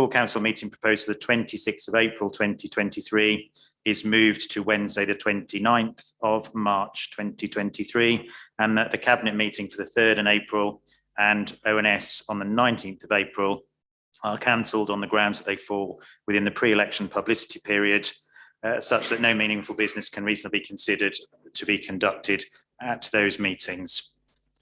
council meeting proposed for the 26th of April 2023 is moved to Wednesday the 29th of March 2023, and that the cabinet meeting for the 3rd of April and ONS on the 19th of April are cancelled on the grounds that they fall within the pre-election publicity period, such that no meaningful business can reasonably be considered to be conducted at those meetings.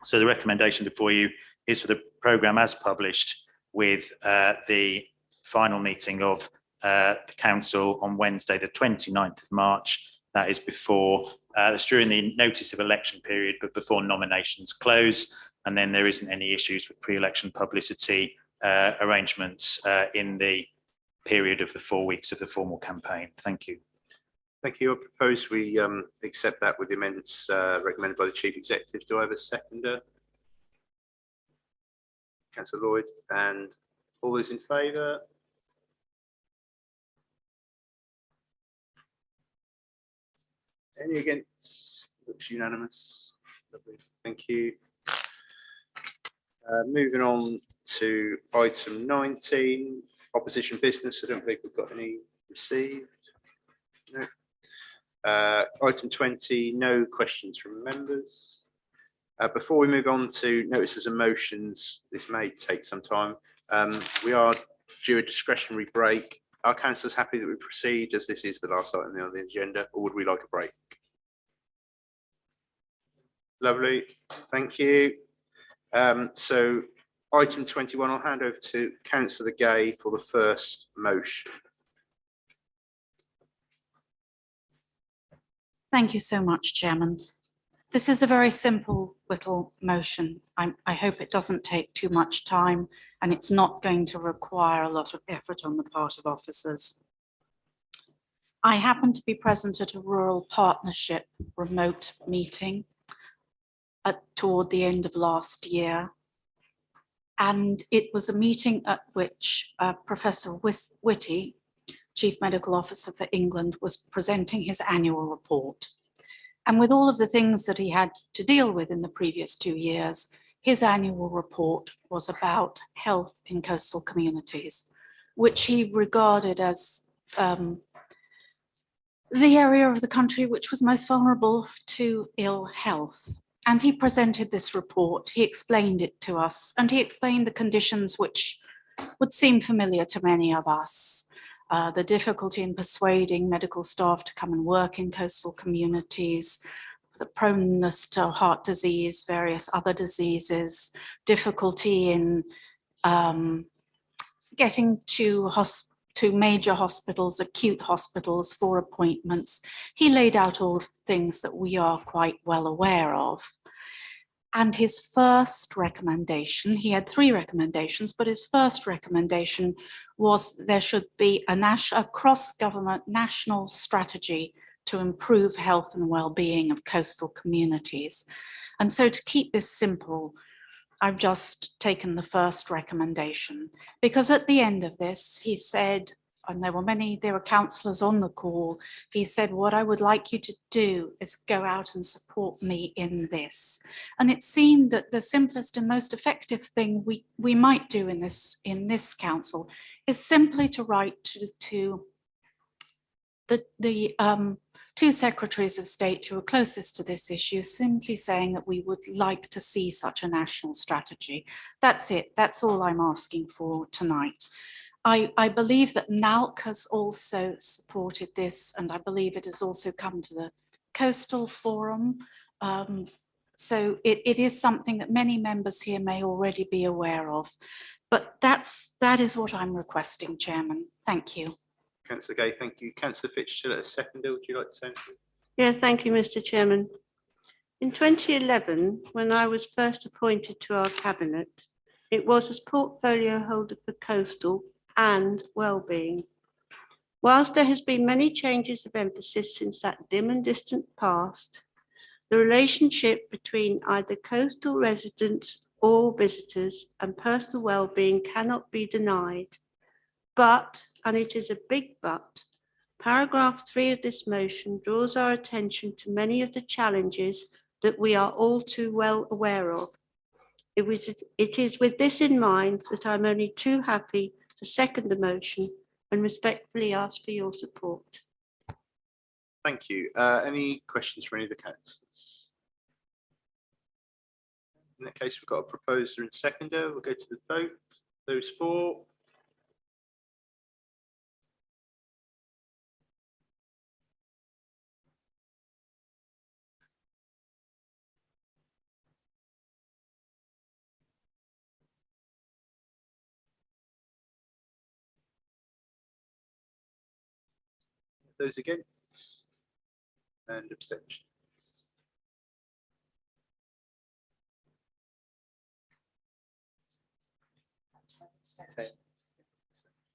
So the recommendation before you is for the programme as published, with the final meeting of the council on Wednesday the 29th of March. That is before, that's during the notice of election period, but before nominations close, and then there isn't any issues with pre-election publicity arrangements in the period of the 4 weeks of the formal campaign. Thank you. Thank you. I propose we accept that with the amendments recommended by the Chief Executive. Do I have a seconder? Councillor Lloyd, and all those in favour? Any against? Looks unanimous. Lovely. Thank you. Moving on to item 19, opposition business. I don't think we've got any received. No. Item 20, no questions from members. Before we move on to notices and motions, this may take some time. We are due a discretionary break. Are councillors happy that we proceed as this is the last item on the agenda, or would we like a break? Lovely, thank you. So item 21, I'll hand over to Councillor Gay for the first motion. Thank you so much, Chairman. This is a very simple little motion. I hope it doesn't take too much time, and it's not going to require a lot of effort on the part of officers. I happened to be present at a rural partnership remote meeting toward the end of last year. And it was a meeting at which Professor Whitty, Chief Medical Officer for England, was presenting his annual report. And with all of the things that he had to deal with in the previous 2 years, his annual report was about health in coastal communities, which he regarded as the area of the country which was most vulnerable to ill health. And he presented this report, he explained it to us, and he explained the conditions which would seem familiar to many of us. The difficulty in persuading medical staff to come and work in coastal communities, the proneness to heart disease, various other diseases, difficulty in getting to major hospitals, acute hospitals for appointments. He laid out all of the things that we are quite well aware of. And his first recommendation, he had 3 recommendations, but his first recommendation was there should be a cross-government national strategy to improve health and well-being of coastal communities. And so to keep this simple, I've just taken the first recommendation, because at the end of this, he said, and there were councillors on the call, he said, what I would like you to do is go out and support me in this. And it seemed that the simplest and most effective thing we might do in this council is simply to write to the 2 secretaries of state who are closest to this issue, simply saying that we would like to see such a national strategy. That's it. That's all I'm asking for tonight. I believe that NALC has also supported this, and I believe it has also come to the Coastal Forum. So it is something that many members here may already be aware of. But that is what I'm requesting, Chairman. Thank you. Councillor Gay, thank you. Councillor Fitzgerald, a seconder, would you like to say anything? Yeah, thank you, Mr. Chairman. In 2011, when I was first appointed to our cabinet, it was as portfolio holder for coastal and well-being. Whilst there has been many changes of emphasis since that dim and distant past, the relationship between either coastal residents or visitors and personal well-being cannot be denied. But, and it is a big but, paragraph 3 of this motion draws our attention to many of the challenges that we are all too well aware of. It is with this in mind that I'm only too happy to second the motion and respectfully ask for your support. Thank you. Any questions from any of the councillors? In that case, we've got a proposer and seconder. We'll go to the vote. Those for. Those against and abstentions.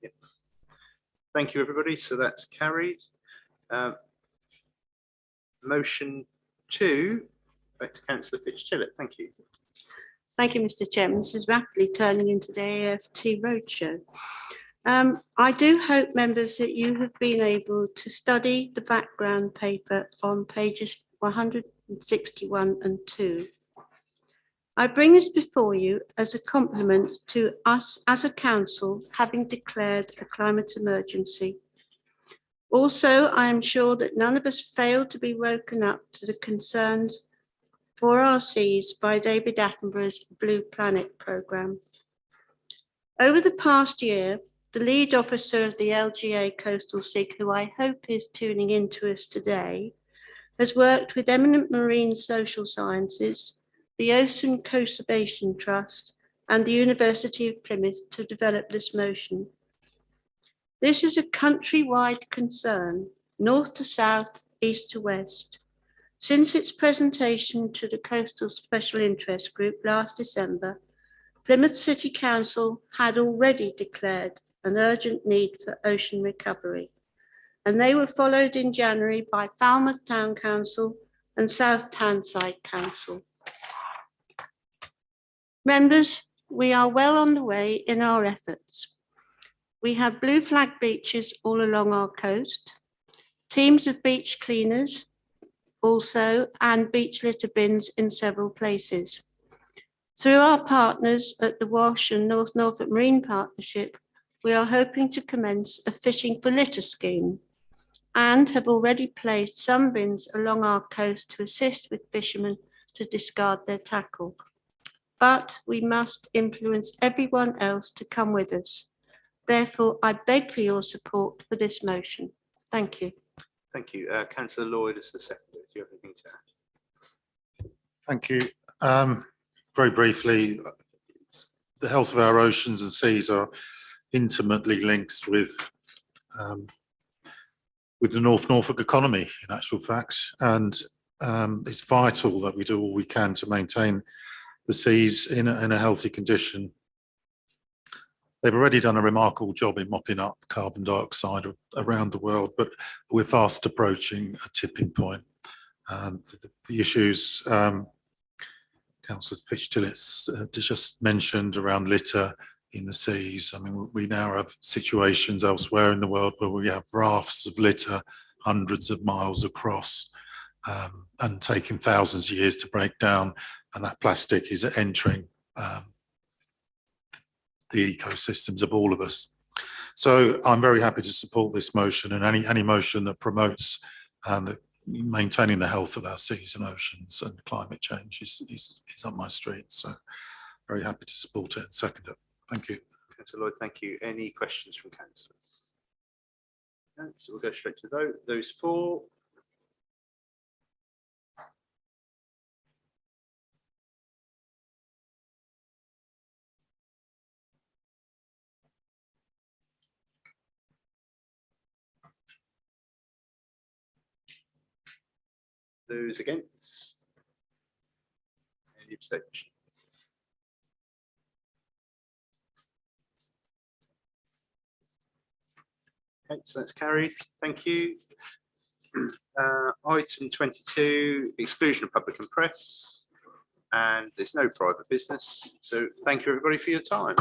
Yep. Thank you, everybody. So that's carried. Motion 2, back to Councillor Fitzgerald. Thank you. Thank you, Mr. Chairman. This is rapidly turning into the AFT roadshow. I do hope, members, that you have been able to study the background paper on pages 161 and 2. I bring this before you as a compliment to us as a council having declared a climate emergency. Also, I am sure that none of us failed to be woken up to the concerns for our seas by David Attenborough's Blue Planet programme. Over the past year, the lead officer of the LGA Coastal SIG, who I hope is tuning in to us today, has worked with eminent marine social sciences, the Ocean Conservation Trust, and the University of Plymouth to develop this motion. This is a countrywide concern, north to south, east to west. Since its presentation to the Coastal Special Interest Group last December, Plymouth City Council had already declared an urgent need for ocean recovery, and they were followed in January by Falmouth Town Council and South Townside Council. Members, we are well on the way in our efforts. We have blue flag beaches all along our coast, teams of beach cleaners also, and beach litter bins in several places. Through our partners at the Wash and North Norfolk Marine Partnership, we are hoping to commence a fishing for litter scheme and have already placed some bins along our coast to assist with fishermen to discard their tackle. But we must influence everyone else to come with us. Therefore, I beg for your support for this motion. Thank you. Thank you. Councillor Lloyd is the seconder. Do you have anything to add? Thank you. Very briefly, the health of our oceans and seas are intimately linked with the North Norfolk economy, in actual fact, and it's vital that we do all we can to maintain the seas in a healthy condition. They've already done a remarkable job in mopping up carbon dioxide around the world, but we're fast approaching a tipping point. The issues Councillor Fitzpatrick just mentioned around litter in the seas. I mean, we now have situations elsewhere in the world where we have rafts of litter hundreds of miles across and taking thousands of years to break down, and that plastic is entering the ecosystems of all of us. So I'm very happy to support this motion, and any motion that promotes maintaining the health of our seas and oceans and climate change is up my street. So very happy to support it and second it. Thank you. Councillor Lloyd, thank you. Any questions from councillors? No, so we'll go straight to the vote. Those for? Those against? Any abstention? Okay, so that's carried. Thank you. Item 22, exclusion of public and press. And there's no private business. So thank you everybody for your time.